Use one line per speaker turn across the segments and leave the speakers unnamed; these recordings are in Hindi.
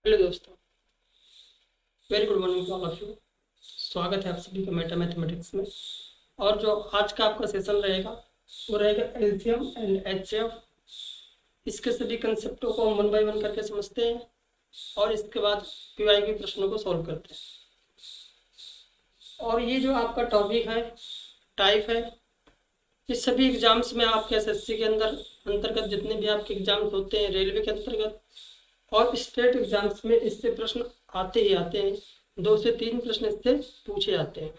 हेलो दोस्तों। Very good morning to all of you. स्वागत है आप सभी का मेटा मैथमेटिक्स में। और जो आज का आपका सेशन रहेगा वो रहेगा एलसीएम एंड एचसीएफ। इसके सभी कंसेप्टों को हम वन बाय वन करके समझते हैं और इसके बाद पीवाईक्यू प्रश्नों को सॉल्व करते हैं। और ये जो आपका टॉपिक है टाइप है, इस सभी एग्जाम्स में आपके एसएससी के अंतर्गत जितने भी आपके एग्जाम्स होते हैं रेलवे के अंतर्गत और स्टेट एग्जाम्स में इससे प्रश्न आते ही आते हैं। 2 से 3 प्रश्न इससे पूछे जाते हैं।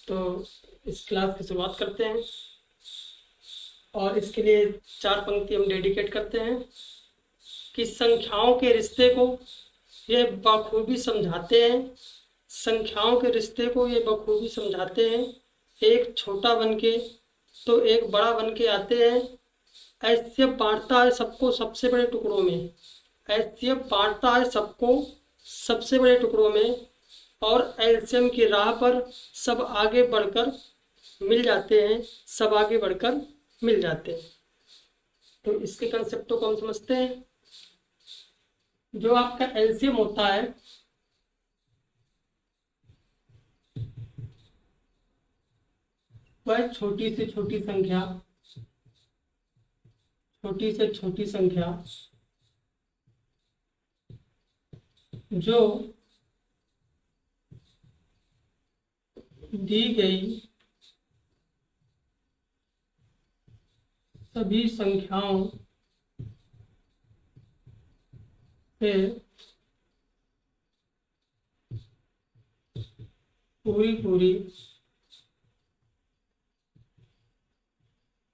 तो इस क्लास की शुरुआत करते हैं और इसके लिए 4 पंक्ति हम डेडिकेट करते हैं कि संख्याओं के रिश्ते को ये बखूबी समझाते हैं। संख्याओं के रिश्ते को ये बखूबी समझाते हैं। एक छोटा बन के तो एक बड़ा बन के आते हैं। ऐसे बांटता है सबको सबसे बड़े टुकड़ों में। ऐसे बांटता है सबको सबसे बड़े टुकड़ों में और एलसीएम की राह पर सब आगे बढ़कर मिल जाते हैं। सब आगे बढ़कर मिल जाते हैं। तो इसके कंसेप्टों को हम समझते हैं। जो आपका एलसीएम होता है वह छोटी से छोटी संख्या, छोटी से छोटी संख्या जो दी गई सभी संख्याओं से पूरी पूरी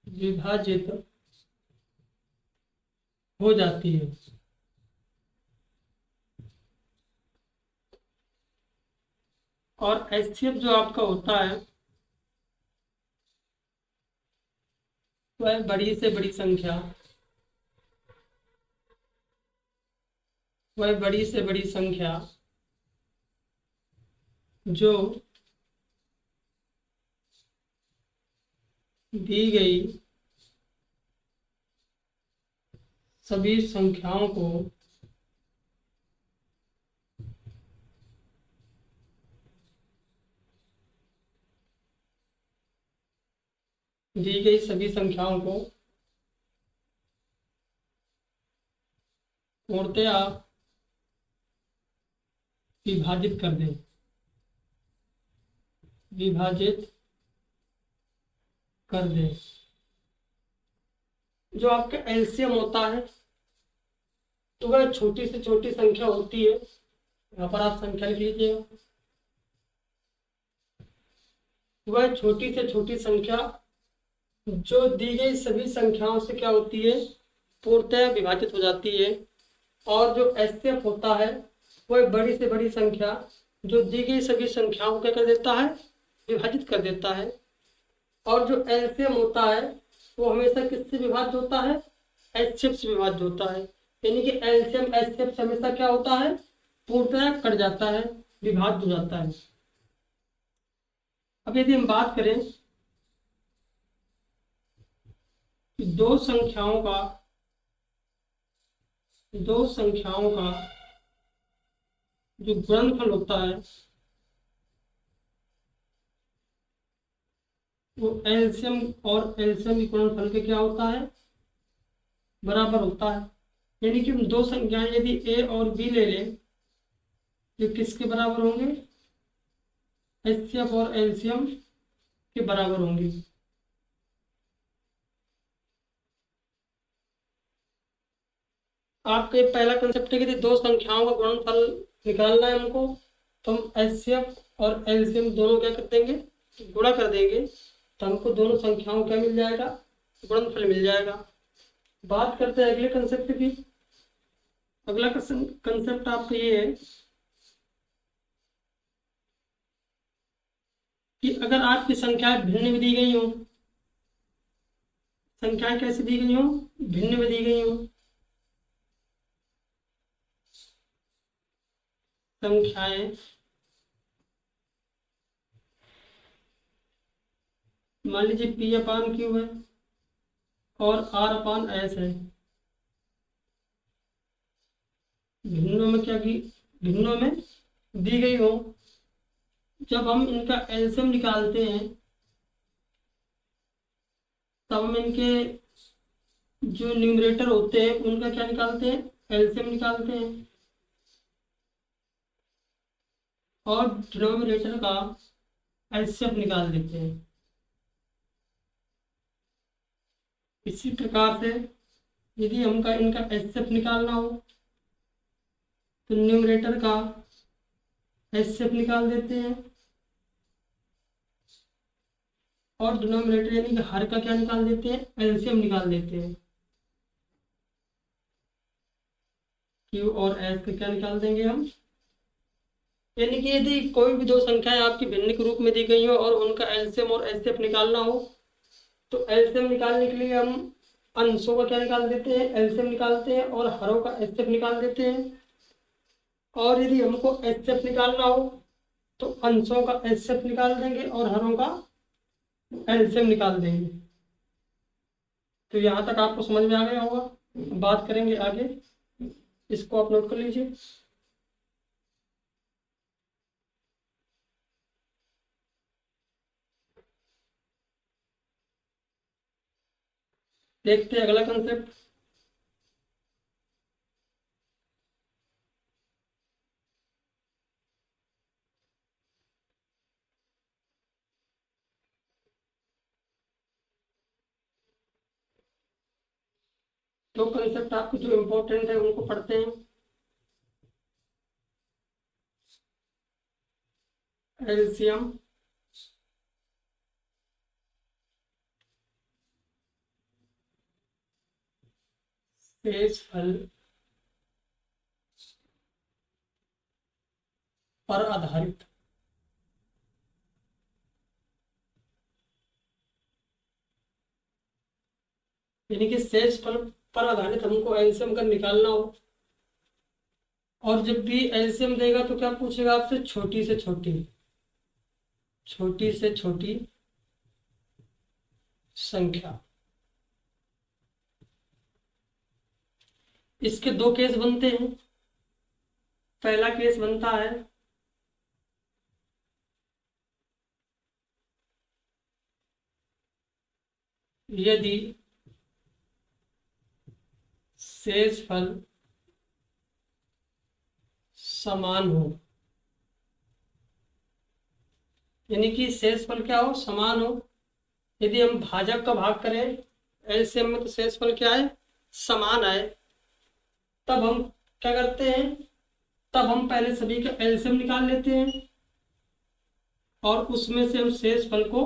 विभाजित हो जाती है। और एचसीएफ जो आपका होता है वह बड़ी से बड़ी संख्या, वह बड़ी से बड़ी संख्या जो दी गई सभी संख्याओं को दी गई सभी संख्याओं को पूर्णतया विभाजित कर दे, विभाजित कर दे। जो आपका एलसीएम होता है तो वह छोटी से छोटी संख्या होती है। यहाँ पर आप संख्या लिख लीजिएगा। वह छोटी से छोटी संख्या जो दी गई सभी संख्याओं से क्या होती है, पूर्णतः विभाजित हो जाती है। और जो एचसीएफ होता है वह बड़ी से बड़ी संख्या जो दी गई सभी संख्याओं को क्या कर देता है, विभाजित कर देता है। और जो एलसीएम होता है वो हमेशा किससे विभाज्य होता है, एचसीएफ से विभाज्य होता है। यानी कि एलसीएम एचसीएफ से हमेशा क्या होता है, पूर्णतः कट जाता है, विभाज्य हो जाता है। अब यदि हम बात करें कि दो संख्याओं का जो गुणनफल होता है वो एलसीएम और एलसीएम के गुणनफल के क्या होता है, बराबर होता है। यानी कि हम दो संख्याएं यदि ए और बी ले लें तो किसके बराबर होंगे, एचसीएफ और एलसीएम के बराबर होंगे। आपका ये पहला कंसेप्ट है कि यदि दो संख्याओं का गुणनफल निकालना है हमको तो हम एचसीएफ और एलसीएम दोनों क्या कर देंगे, गुणा कर देंगे। तो हमको दोनों संख्याओं क्या मिल जाएगा, गुणनफल मिल जाएगा। बात करते हैं अगले कंसेप्ट की। अगला कंसेप्ट आपका ये है कि अगर आपकी संख्याएं भिन्न में दी गई हो, संख्याएं कैसे दी गई हो, भिन्न में दी गई हो। संख्याएं मान लीजिए पी अपान क्यू है और आर अपान एस है। भिन्नों में क्या की, भिन्नों में दी गई हो। जब हम इनका एलसीएम निकालते हैं तब हम इनके जो न्यूमरेटर होते हैं उनका क्या निकालते हैं, एलसीएम निकालते हैं, और डिनोमिनेटर का एचसीएफ निकाल देते हैं। इसी प्रकार से यदि हमका इनका एचसीएफ निकालना हो तो न्यूमरेटर का एचसीएफ निकाल देते हैं, और डिनोमिनेटर यानी कि हर का क्या निकाल देते हैं, एलसीएम निकाल देते हैं। क्यू और एस का क्या निकाल देंगे हम, यानी कि यदि कोई भी दो संख्याएं आपकी भिन्न के रूप में दी गई हो और उनका एलसीएम और एचसीएफ निकालना हो तो एलसीएम निकालने के लिए हम अंशों का क्या निकाल देते हैं, एलसीएम निकालते हैं, और हरों का एचसीएफ निकाल देते हैं। और यदि हमको एचसीएफ निकालना हो तो अंशों का एचसीएफ निकाल देंगे और हरों का एलसीएम निकाल देंगे। तो यहाँ तक आपको समझ में आ गया होगा। बात करेंगे आगे, इसको आप नोट कर लीजिए। देखते हैं अगला कंसेप्ट। दो कंसेप्ट आपको जो इम्पोर्टेंट है उनको पढ़ते हैं। एलसीएम शेषफल पर आधारित। यानी कि शेषफल पर आधारित हमको एलसीएम का निकालना हो, और जब भी एलसीएम देगा तो क्या पूछेगा आपसे, छोटी से छोटी, छोटी से छोटी संख्या। इसके दो केस बनते हैं। पहला केस बनता है यदि शेषफल समान हो, यानी कि शेषफल क्या हो, समान हो। यदि हम भाजक का भाग करें एलसीएम में तो शेषफल क्या है, समान है, तब हम क्या करते हैं, तब हम पहले सभी का एलसीएम निकाल लेते हैं और उसमें से हम शेषफल को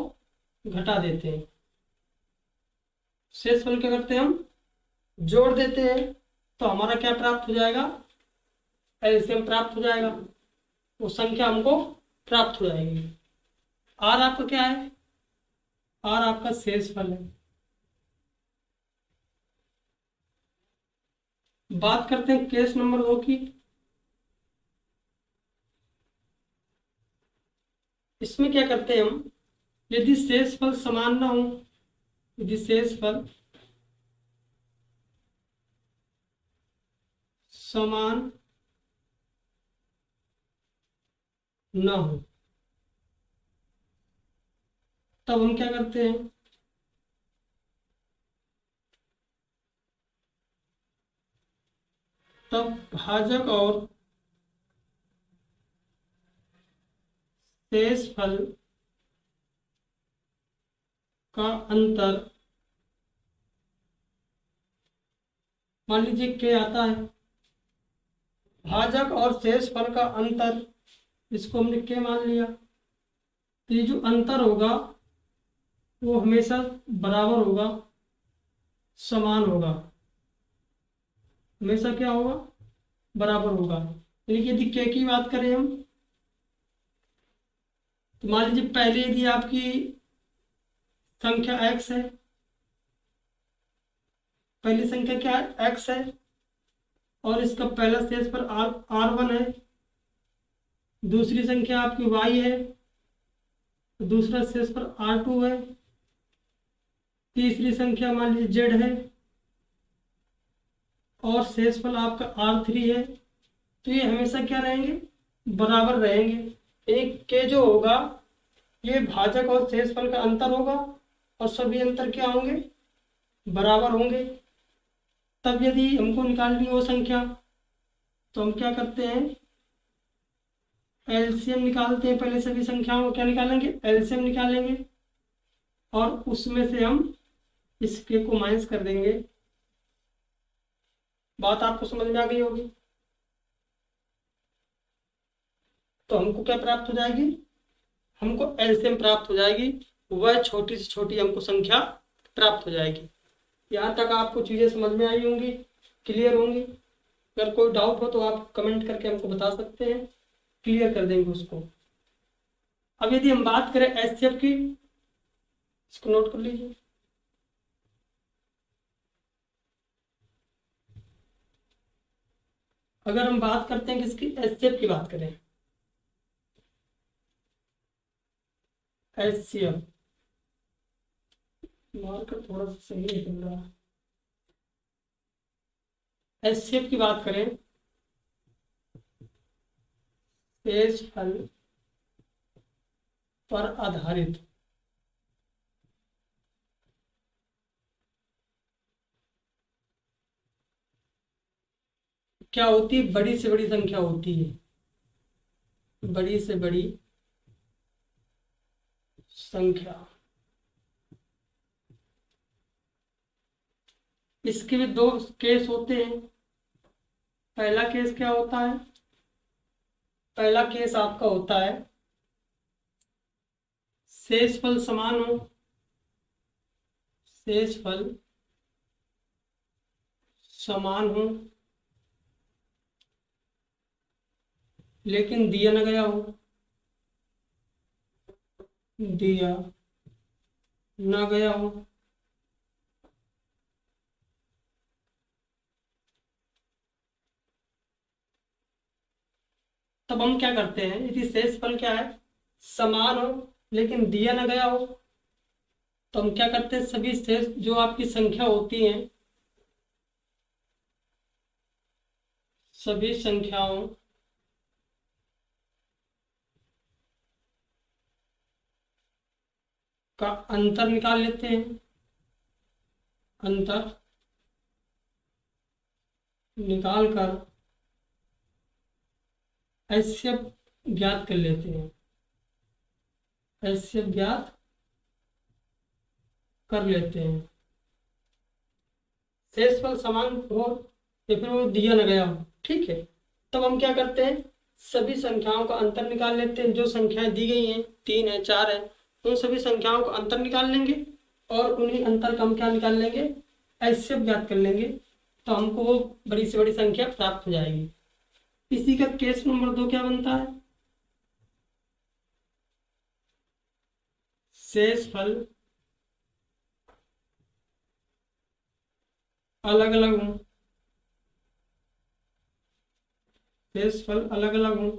घटा देते हैं। शेषफल क्या करते हैं, हम जोड़ देते हैं, तो हमारा क्या प्राप्त हो जाएगा, एलसीएम प्राप्त हो जाएगा, वो संख्या हमको प्राप्त हो जाएगी। आर आपका क्या है, आर आपका शेषफल है। बात करते हैं केस नंबर 2 की। इसमें क्या करते हैं हम, यदि शेषफल समान ना हो, यदि शेषफल समान ना हो तब हम क्या करते हैं, तब भाजक और शेषफल का अंतर, मान लीजिए क्या आता है, भाजक और शेषफल का अंतर, इसको हमने क्या मान लिया, तो ये जो अंतर होगा वो हमेशा बराबर होगा, समान होगा, हमेशा क्या होगा, बराबर होगा। यानी कि यदि k की बात करें हम, तो मान लीजिए पहले यदि आपकी संख्या x है, पहली संख्या क्या है, x है, और इसका पहला शेष पर r1 है, दूसरी संख्या आपकी y है, दूसरा शेष पर r2 है, तीसरी संख्या मान लीजिए z है, और शेषफल आपका r3 है, तो ये हमेशा क्या रहेंगे, बराबर रहेंगे। एक के जो होगा ये भाजक और शेषफल का अंतर होगा और सभी अंतर क्या होंगे, बराबर होंगे। तब यदि हमको निकालनी हो संख्या तो हम क्या करते हैं, एलसीएम निकालते हैं। पहले सभी संख्याओं को क्या निकालेंगे, एलसीएम निकालेंगे और उसमें से हम इस के को माइनस कर देंगे। बात आपको समझ में आ गई होगी। तो हमको क्या प्राप्त हो जाएगी, हमको एलसीएम प्राप्त हो जाएगी, वह छोटी से छोटी हमको संख्या प्राप्त हो जाएगी। यहाँ तक आपको चीज़ें समझ में आई होंगी, क्लियर होंगी। अगर कोई डाउट हो तो आप कमेंट करके हमको बता सकते हैं, क्लियर कर देंगे उसको। अब यदि हम बात करें एचसीएफ की, इसको नोट कर लीजिए। अगर हम बात करते हैं किसकी, एचसीएफ की बात करें, एचसीएफ मार्कर थोड़ा सा सही नहीं चल रहा। एचसीएफ की बात करें, शेषफल पर आधारित क्या होती है, बड़ी से बड़ी संख्या होती है, बड़ी से बड़ी संख्या। इसके भी दो केस होते हैं। पहला केस क्या होता है, पहला केस आपका होता है शेषफल समान हो, शेषफल समान हो लेकिन दिया न गया हो, दिया न गया हो। तब हम क्या करते हैं, यदि शेषफल क्या है, समान हो लेकिन दिया न गया हो, तो हम क्या करते हैं, सभी शेष जो आपकी संख्या होती हैं, सभी संख्याओं का अंतर निकाल लेते हैं, अंतर निकाल कर एचसीएफ ज्ञात कर लेते हैं, एचसीएफ ज्ञात कर लेते हैं। शेषफल समान हो या फिर वो दिया न गया हो, ठीक है। तब हम क्या करते हैं, सभी संख्याओं का अंतर निकाल लेते हैं। जो संख्याएं दी गई हैं, 3 है 4 है, उन सभी संख्याओं का अंतर निकाल लेंगे और उन्हीं अंतर का हम क्या निकाल लेंगे, एचसीएफ ज्ञात कर लेंगे। तो हमको वो बड़ी से बड़ी संख्या प्राप्त हो जाएगी। इसी का केस नंबर 2 क्या बनता है, शेषफल अलग अलग हों, शेषफल अलग अलग हों।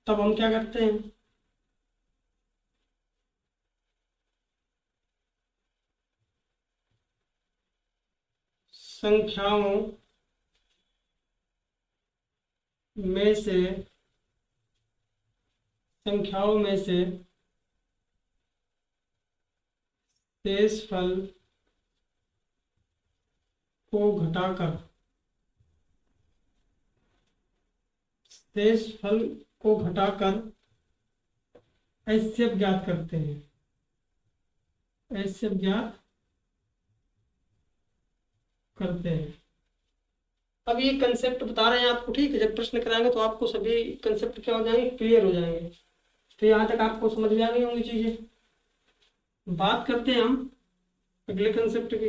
तब हम क्या करते हैं, संख्याओं में से, संख्याओं में से शेषफल को घटाकर, शेषफल को घटाकर एचसीएफ ज्ञात करते हैं, एचसीएफ ज्ञात करते हैं। अब ये कंसेप्ट बता रहे हैं आपको, ठीक है। जब प्रश्न कराएंगे तो आपको सभी कंसेप्ट क्या हो जाएंगे, क्लियर हो जाएंगे। तो यहाँ तक आपको समझ में आ गई होंगी चीजें। बात करते हैं हम अगले कंसेप्ट की।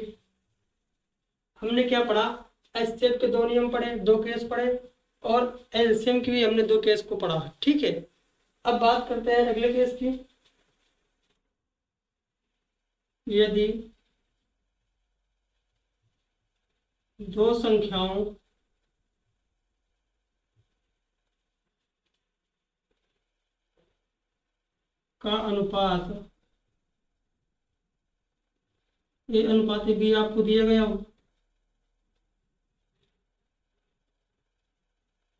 हमने क्या पढ़ा, एचसीएफ के 2 नियम पढ़े, 2 केस पढ़े और एलसीएम की भी हमने 2 केस को पढ़ा, ठीक है। अब बात करते हैं अगले केस की। यदि दो संख्याओं का अनुपात, ये अनुपात भी आपको दिया गया हो,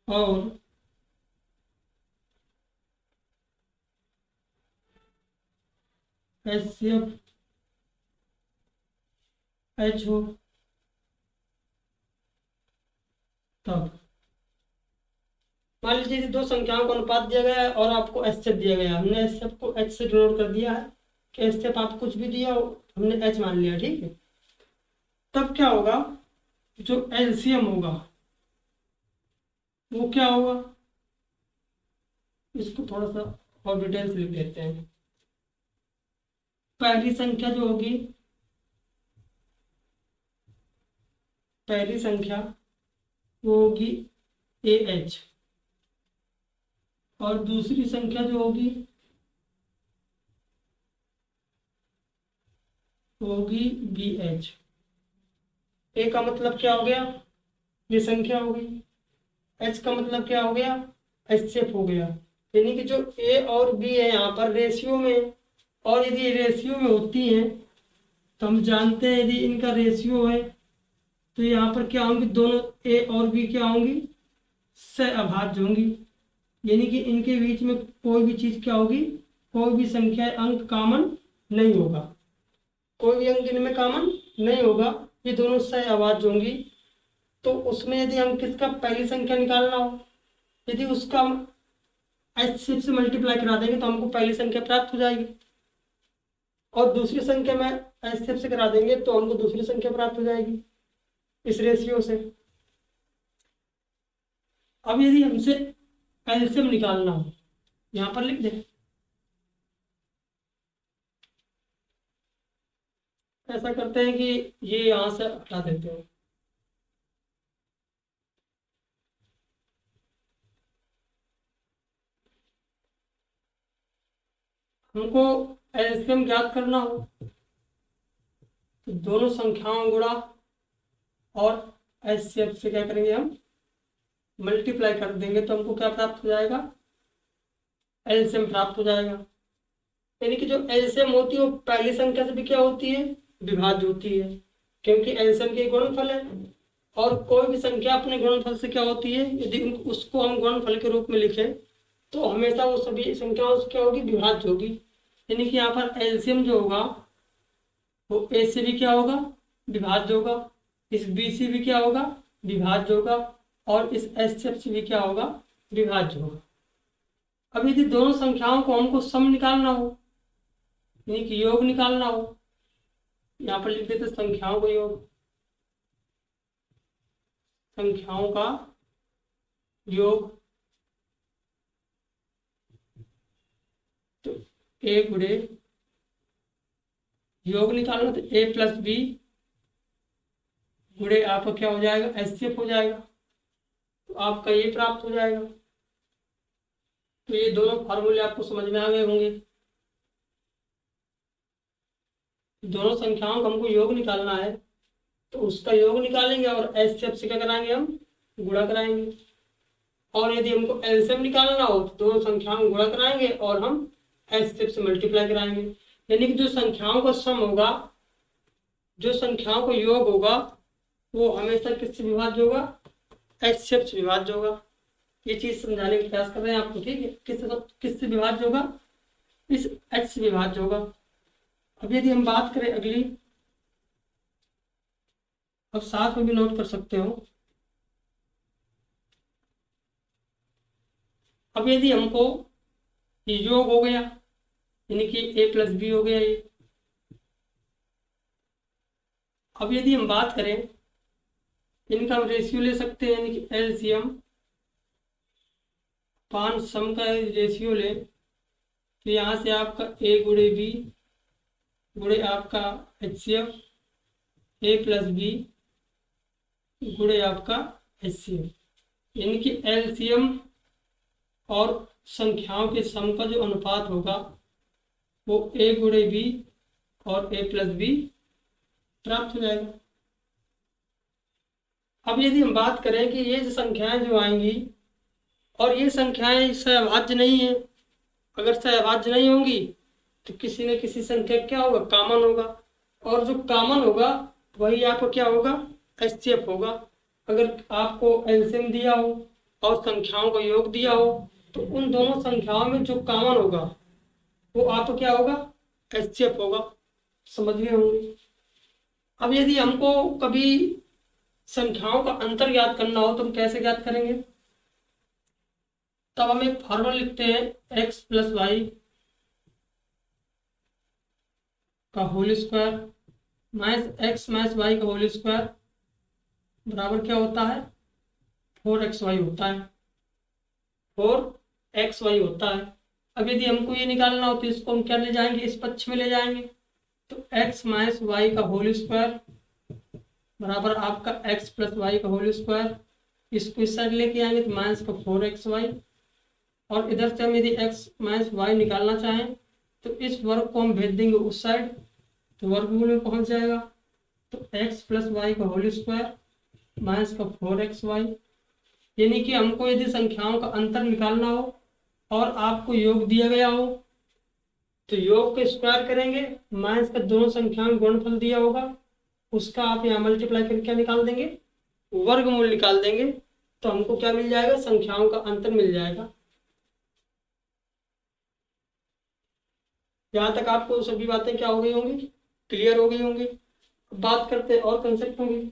और HCF H हो तब मान लीजिए दो संख्याओं का अनुपात दिया गया है और आपको HCF दिया गया है। हमने HCF को H से डिनोट कर दिया है कि HCF आप कुछ भी दिया हो, हमने H मान लिया, ठीक है। तब क्या होगा, जो LCM होगा वो क्या होगा, इसको थोड़ा सा और डिटेल से लिख लेते हैं। पहली संख्या जो होगी, पहली संख्या वो होगी AH और दूसरी संख्या जो होगी वो होगी BH। A का मतलब क्या हो गया, ये संख्या हो गई। H का मतलब क्या हो गया, HCF हो गया। यानी कि जो A और B है यहाँ पर रेशियो में, और यदि रेशियो में होती हैं तो हम जानते हैं यदि इनका रेशियो है तो यहाँ पर क्या होंगी, दोनों A और B क्या होंगी, सहअभाज्य होंगी। यानी कि इनके बीच में कोई भी चीज क्या होगी, कोई भी संख्या अंक कॉमन नहीं होगा, कोई भी अंक इनमें कॉमन नहीं होगा, ये दोनों सहअभाज्य होंगी। तो उसमें यदि हम किसका पहली संख्या निकालना हो, यदि उसका HCF से मल्टीप्लाई करा देंगे तो हमको पहली संख्या प्राप्त हो जाएगी, और दूसरी संख्या में HCF से करा देंगे तो हमको दूसरी संख्या प्राप्त हो जाएगी इस रेशियो से। अब यदि हमसे एलसीएम निकालना हो, यहाँ पर लिख दें, ऐसा करते हैं कि ये यहाँ से हटा देते हैं। हमको एलसीएम ज्ञात करना हो तो दोनों संख्याओं गुणा और HCF से क्या करेंगे, हम मल्टीप्लाई कर देंगे तो हमको क्या प्राप्त हो जाएगा, एलसीएम प्राप्त हो जाएगा। यानी कि जो एलसीएम होती है वो पहली संख्या से भी क्या होती है, विभाज्य होती है, क्योंकि एलसीएम के गुणनफल है। और कोई भी संख्या अपने गुणनफल से क्या होती है, यदि उसको हम गुणनफल के रूप में लिखें तो हमेशा वो सभी संख्याओं से क्या होगी, विभाज्य होगी। यानी कि यहाँ पर एलसीएम जो होगा वो ए से भी क्या होगा, विभाज्य होगा, इस बी से भी क्या होगा, विभाज्य होगा, और इस HCF से भी क्या होगा, विभाज्य होगा। अब यदि दोनों संख्याओं को हमको सम निकालना हो, यानी कि योग निकालना हो, यहाँ पर लिख देते संख्याओं को योग, संख्याओं का योग, तो ए गुणे योग निकालना तो A + B गुणे आपका क्या हो जाएगा, HCF हो जाएगा, तो आपका ये प्राप्त हो जाएगा। तो ये दोनों फार्मूले आपको समझ में आ गए होंगे। दोनों संख्याओं का हमको योग निकालना है तो उसका योग निकालेंगे और HCF से क्या कराएंगे, हम गुणा कराएंगे। और यदि हमको एलसीएम निकालना हो तो दोनों संख्याओं को गुणा कराएंगे और हम HCF से मल्टीप्लाई कराएंगे। यानी कि जो संख्याओं का सम होगा, जो संख्याओं का योग होगा वो हमेशा किससे विभाज्य होगा, HCF से विभाज्य होगा। ये चीज समझाने का प्रयास कर रहे हैं आपको, ठीक है। किससे विभाज्य होगा, इस H से विभाज्य होगा। अब यदि हम बात करें अगली, अब साथ में भी नोट कर सकते हो। अब यदि हमको ये योग हो गया, यानी कि A + B हो गया ये। अब यदि हम बात करें, इनका हम रेशियो ले सकते हैं, यानी कि एलसीएम 5 सम का रेशियो ले तो यहाँ से आपका A गुणे B गुणे आपका HCF, A + B गुणे आपका HCF, यानी कि एलसीएम और संख्याओं के सम का जो अनुपात होगा वो A गुणे B और A + B प्राप्त हो जाएगा। अब यदि हम बात करें कि ये जो संख्याएं जो आएंगी और ये संख्याएं सहअभाज्य नहीं है, अगर सहअभाज्य नहीं होंगी तो किसी न किसी संख्या क्या होगा, कॉमन होगा, और जो कॉमन होगा वही आपको क्या होगा, HCF होगा। अगर आपको एलसीएम दिया हो और संख्याओं का योग दिया हो, तो उन दोनों संख्याओं में जो कॉमन होगा वो आपको क्या होगा, एचसीएफ होगा। समझ गए होंगे। अब यदि हमको कभी संख्याओं का अंतर ज्ञात करना हो तो हम कैसे ज्ञात करेंगे? तब हम एक फॉर्मूला लिखते हैं, एक्स प्लस वाई का whole square minus x minus y का होल स्क्वायर बराबर क्या होता है, 4xy होता है। 4xy होता है। अब यदि हमको ये निकालना हो तो इसको हम क्या ले जाएंगे, इस पक्ष में ले जाएंगे। तो एक्स माइनस वाई का होल स्क्वायर बराबर आपका एक्स प्लस वाई का होल स्क्वायर, इसको इस साइड लेके आएंगे तो माइनस का 4xy, और इधर से हम यदि एक्स माइनस वाई निकालना चाहें तो इस वर्ग को हम भेज देंगे उस साइड, तो वर्गमूल में पहुंच जाएगा। तो एक्स प्लस वाई का होल स्क्वायर माइनस का 4xy, यानी कि हमको यदि संख्याओं का अंतर निकालना हो और आपको योग दिया गया हो तो योग को स्क्वायर करेंगे, माइनस का दोनों संख्याओं में गुणनफल दिया होगा उसका आप यहाँ मल्टीप्लाई करके क्या निकाल देंगे, वर्गमूल निकाल देंगे। तो हमको क्या मिल जाएगा, संख्याओं का अंतर मिल जाएगा। यहाँ तक आपको सभी बातें क्या हो गई होंगी, क्लियर हो गई होंगी। अब बात करते हैं और कंसेप्ट होंगी।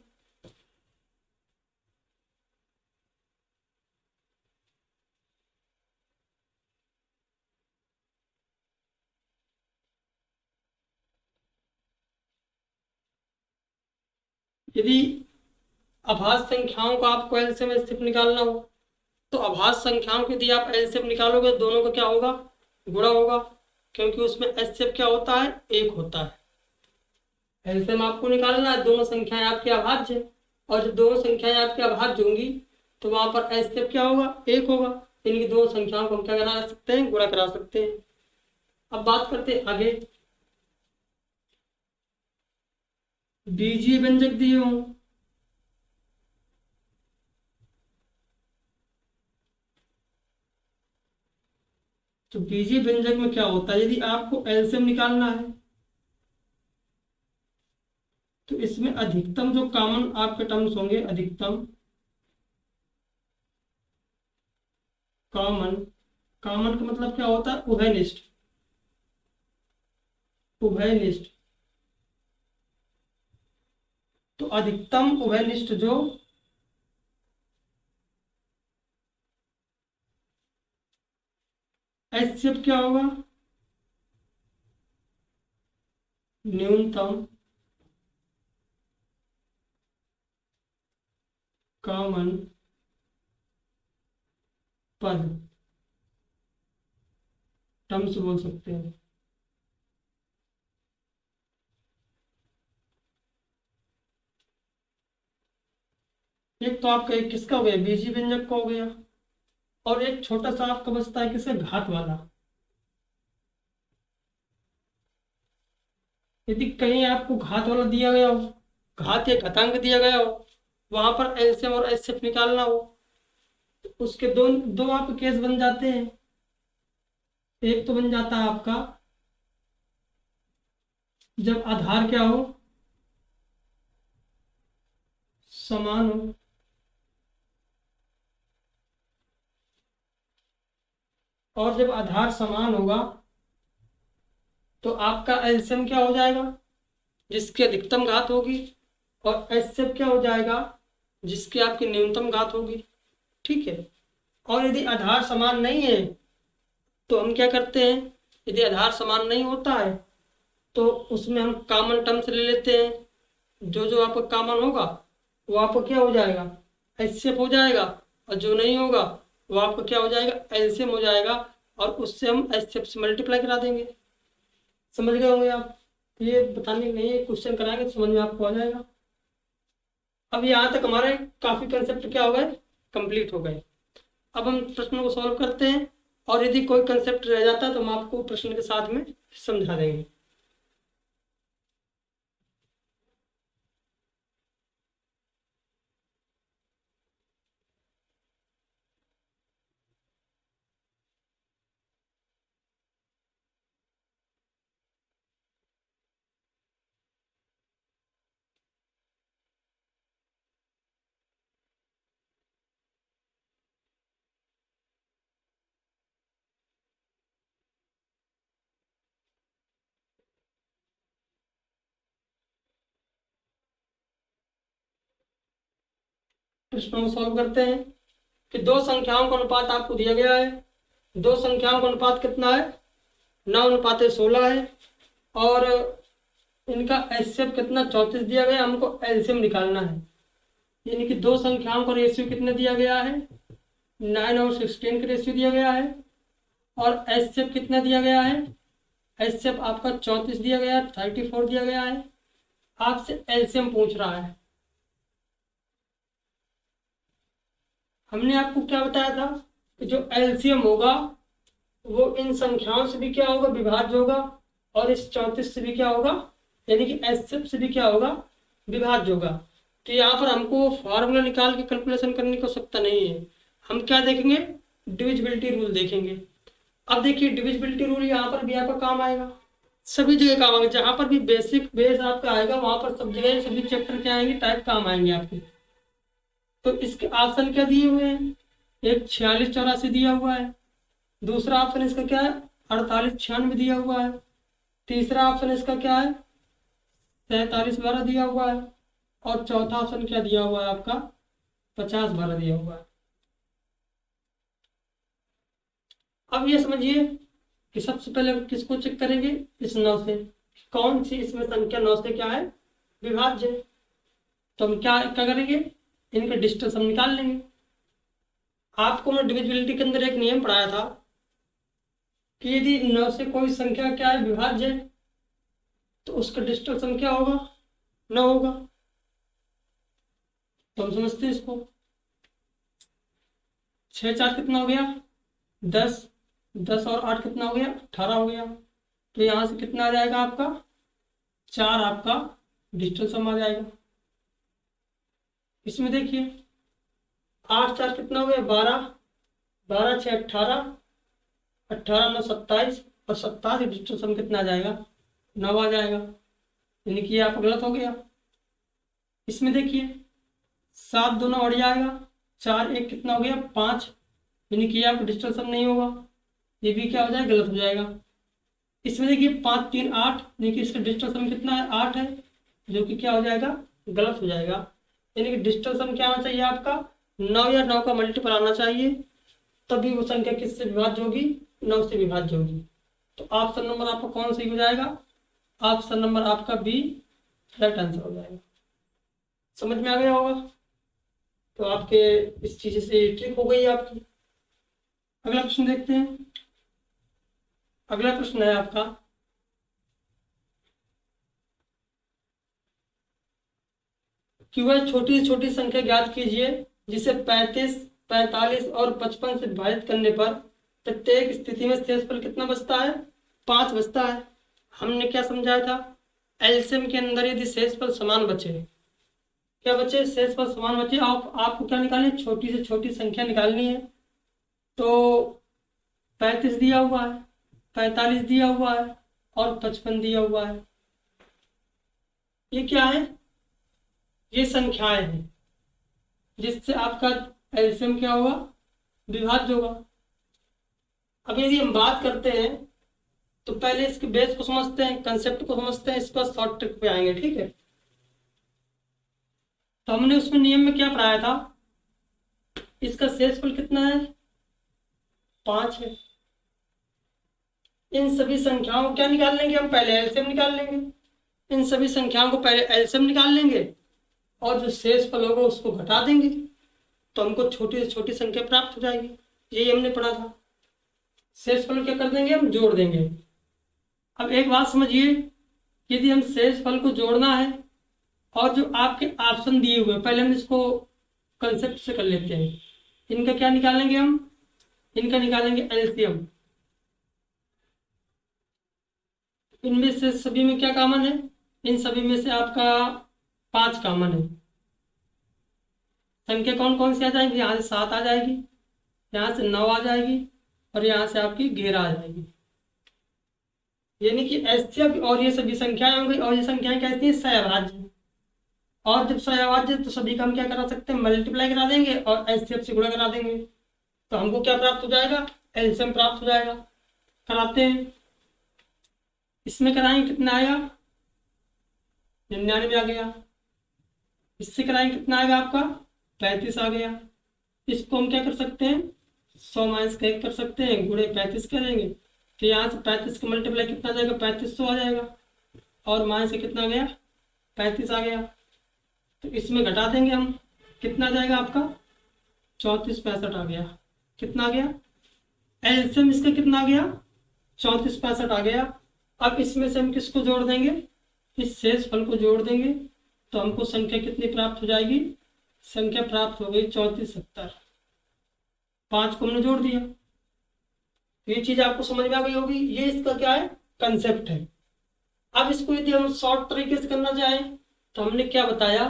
यदि अभाज्य संख्याओं का आपको एलसीएम एचसीएफ निकालना हो तो अभाज्य संख्याओं के यदि आप एलसीएम निकालोगे दोनों का क्या होगा, गुणा होगा, क्योंकि उसमें एचसीएफ क्या होता है, एक होता है। एलसीएम आपको निकालना है, दोनों संख्याएं आपकी अभाज्य है, और जब दोनों संख्याएं आपकी अभाज्य होंगी तो वहां पर एचसीएफ क्या होगा, एक होगा। इनकी दो संख्याओं को हम क्या करा सकते हैं, गुणा करा सकते हैं। अब बात करते हैं आगे, बीजीय व्यंजक दिए हों तो बीजीय व्यंजक में क्या होता है, यदि आपको एलसीएम निकालना है तो इसमें अधिकतम जो कॉमन आपके टर्म्स होंगे, अधिकतम कॉमन, कॉमन का मतलब क्या होता है, उभयनिष्ठ, उभयनिष्ठ। तो अधिकतम उभयनिष्ठ जो एचसीएफ क्या होगा, न्यूनतम कॉमन पद, टर्म्स बोल सकते हैं। एक तो आपका एक किसका हो गया, बीजीय व्यंजक का हो गया, और एक छोटा सा आपका बचता है किसका, घात वाला। यदि कहीं आपको घात वाला दिया गया हो, घात या घातांक दिया गया हो, वहां पर एलसीएम और एचसीएफ निकालना हो, तो उसके दो दो आपके केस बन जाते हैं। एक तो बन जाता है आपका जब आधार क्या हो, समान हो, और जब आधार समान होगा तो आपका एलसीएम क्या हो जाएगा, जिसकी अधिकतम घात होगी, और एचसीएफ क्या हो जाएगा, जिसकी आपकी न्यूनतम घात होगी। ठीक है। और यदि आधार समान नहीं है तो हम क्या करते हैं, यदि आधार समान नहीं होता है तो उसमें हम कॉमन टर्म्स ले लेते हैं। जो जो आपका कॉमन होगा वो आपका क्या हो जाएगा, एचसीएफ हो जाएगा, और जो नहीं होगा वो आपका क्या हो जाएगा, एलसीएम हो जाएगा, और उससे हम एचसीएफ से मल्टीप्लाई करा देंगे। समझ गए होंगे आप। ये बताने के नहीं, क्वेश्चन कराएंगे तो समझ में आपको आ जाएगा। अब यहाँ तक हमारे काफी कंसेप्ट क्या हो गए, कंप्लीट हो गए। अब हम प्रश्न को सॉल्व करते हैं, और यदि कोई कंसेप्ट रह जाता है तो हम आपको प्रश्न के साथ में समझा देंगे। प्रश्नों को सॉल्व करते हैं कि दो संख्याओं का अनुपात आपको दिया गया है। दो संख्याओं का अनुपात कितना है? 9:16 है। और इनका एचसीएफ कितना? 34 दिया गया, हमको एलसीएम निकालना है। यानी कि दो संख्याओं का रेशियो कितना दिया गया है? 9 और 16 का रेशियो दिया गया है। और एचसीएफ कितना दिया गया है? एचसीएफ आपका 34 दिया गया है, 34 दिया गया है। आपसे एलसीएम पूछ रहा है। हमने आपको क्या बताया था कि जो एलसीएम होगा वो इन संख्याओं से भी क्या होगा? विभाज्य होगा। और इस 34 से भी क्या होगा? यानी कि एचसीएफ से भी क्या होगा? विभाज्य होगा। तो यहाँ पर हमको फॉर्मूला निकाल के कैलकुलेशन करने की आवश्यकता नहीं है। हम क्या देखेंगे? डिविजिबिलिटी रूल देखेंगे। अब देखिए डिविजिबिलिटी रूल यहाँ पर भी आपका काम आएगा, सभी जगह काम आएगा। जहाँ पर भी बेसिक बेस आपका आएगा वहां पर सब जगह सभी चैप्टर क्या आएंगे? टाइप काम आएंगे आपके। तो इसके ऑप्शन क्या दिए हुए हैं? एक 4684 दिया हुआ है। दूसरा ऑप्शन इसका क्या है? 4896 दिया हुआ है। तीसरा ऑप्शन इसका क्या है? 4712 दिया हुआ है। और चौथा ऑप्शन क्या दिया हुआ है आपका? 5012 दिया हुआ है। अब ये समझिए कि सबसे पहले किसको चेक करेंगे? इस 9 से कौन सी इसमें संख्या 9 से क्या है? विभाज्य है। तो हम क्या क्या करेंगे? इनका डिस्टेंस हम निकाल लेंगे। आपको मैं डिविजिबिलिटी के अंदर एक नियम पढ़ाया था कि यदि 9 से कोई संख्या क्या है? विभाज्य है, तो उसका डिस्टेंस हम क्या होगा? 9 होगा। तो हम समझते हैं इसको। 6 4 कितना हो गया? 10। 10 और 8 कितना हो गया? 18 हो गया। तो यहां से कितना आ जाएगा आपका? 4 आपका डिस्टेंस सम आ जाएगा। इसमें देखिए 8 4 कितना हो गया? 12। 12 6 18। 18 9 27। और 27 डिस्टेंस सम कितना आ जाएगा? 9 आ जाएगा। यानी कि आप गलत हो गया। इसमें देखिए 7 2 9 बढ़ जाएगा। 4 1 कितना हो गया? 5। यानी कि आपका डिस्टेंस सम नहीं होगा। ये भी क्या हो जाएगा? गलत हो जाएगा। इसमें देखिए 5 3 8। यानी कि इसका डिस्टेंस सम कितना है? 8 है, जो कि क्या हो जाएगा? गलत हो जाएगा। यानी कि डिस्टेंस सम क्या आना चाहिए आपका? 9 या 9 का मल्टीपल आना चाहिए, तभी वो संख्या किससे विभाज्य होगी? 9 से विभाज्य होगी। तो ऑप्शन नंबर आपका कौन सही हो जाएगा? ऑप्शन नंबर आपका बी राइट आंसर हो जाएगा। समझ में आ गया होगा? तो आपके इस चीज से ट्रिक हो गई आपकी। अगला प्रश्न देखते हैं। अगला प्रश्न है आपका कि वह छोटी से छोटी संख्या ज्ञात कीजिए जिसे 35 45 और 55 से विभाजित करने पर प्रत्येक स्थिति में शेषफल कितना बचता है? 5 बचता है। हमने क्या समझाया था? एलसीएम के अंदर यदि शेषफल समान बचे, क्या बचे? शेषफल समान बचे। आपको क्या निकालनी है? छोटी से छोटी संख्या निकालनी है। तो 35 दिया हुआ है, 45 दिया हुआ है और 55 दिया हुआ है। ये क्या है? ये संख्याएं हैं जिससे आपका एलसीएम क्या होगा? विभाज्य होगा। अब यदि हम बात करते हैं तो पहले इसके बेस को समझते हैं, कंसेप्ट को समझते हैं, इसके बाद शॉर्ट ट्रिक पे आएंगे, ठीक है? तो हमने उसमें नियम में क्या पढ़ाया था? इसका शेषफल कितना है? 5 है। इन सभी संख्याओं को क्या निकाल लेंगे हम? पहले एलसीएम निकाल लेंगे। इन सभी संख्याओं को पहले एलसीएम निकाल लेंगे और जो शेषफल होगा उसको घटा देंगे, तो हमको छोटी से छोटी संख्या प्राप्त हो जाएगी। यही हमने पढ़ा था। शेषफल क्या कर देंगे? हम जोड़ देंगे। अब एक बात समझिए, यदि हम शेषफल को जोड़ना है और जो आपके ऑप्शन दिए हुए, पहले हम इसको कंसेप्ट से कर लेते हैं। इनका क्या निकालेंगे हम? इनका निकालेंगे एलसीएम। इनमें से सभी में क्या कॉमन है? इन सभी में से आपका 5 कॉमन है। संख्या कौन कौन सी आ जाएगी? यहाँ से 7 आ जाएगी, यहाँ से 9 आ जाएगी और यहाँ से आपकी 11 आ जाएगी। यानी कि एचसीएफ और ये सभी संख्याएं होंगी। और ये संख्याएं कैसी हैं? सहअभाज्य। और जब सहअभाज्य तो सभी का हम क्या करा सकते हैं? मल्टीप्लाई करा देंगे और एचसीएफ से गुणा करा देंगे, तो हमको क्या प्राप्त हो जाएगा? एलसीएम प्राप्त हो जाएगा। कराते हैं। इसमें कराएंगे कितना आएगा? 99 आ गया। इससे कराएंगे कितना आएगा आपका? 35 आ गया। इसको हम क्या कर सकते हैं, 100 माइनस का 1 कर सकते हैं, गुणे 35 करेंगे तो यहाँ से 35 का मल्टीप्लाई कितना आ जाएगा, 3500 आ जाएगा। और माइनस से कितना आ गया, 35 आ गया। तो इसमें घटा देंगे हम, कितना आ जाएगा आपका, 3465 आ गया। कितना आ गया, एलसीएम इसका कितना आ गया, 3465 आ गया। अब इसमें से हम किसको जोड़ देंगे, इस शेष फल को जोड़ देंगे तो हमको संख्या कितनी प्राप्त हो जाएगी, संख्या प्राप्त हो गई 3470। 5 को हमने जोड़ दिया। ये चीज आपको समझ में आ गई होगी। ये इसका क्या है, कंसेप्ट है। अब इसको यदि हम शॉर्ट तरीके से करना चाहें तो हमने क्या बताया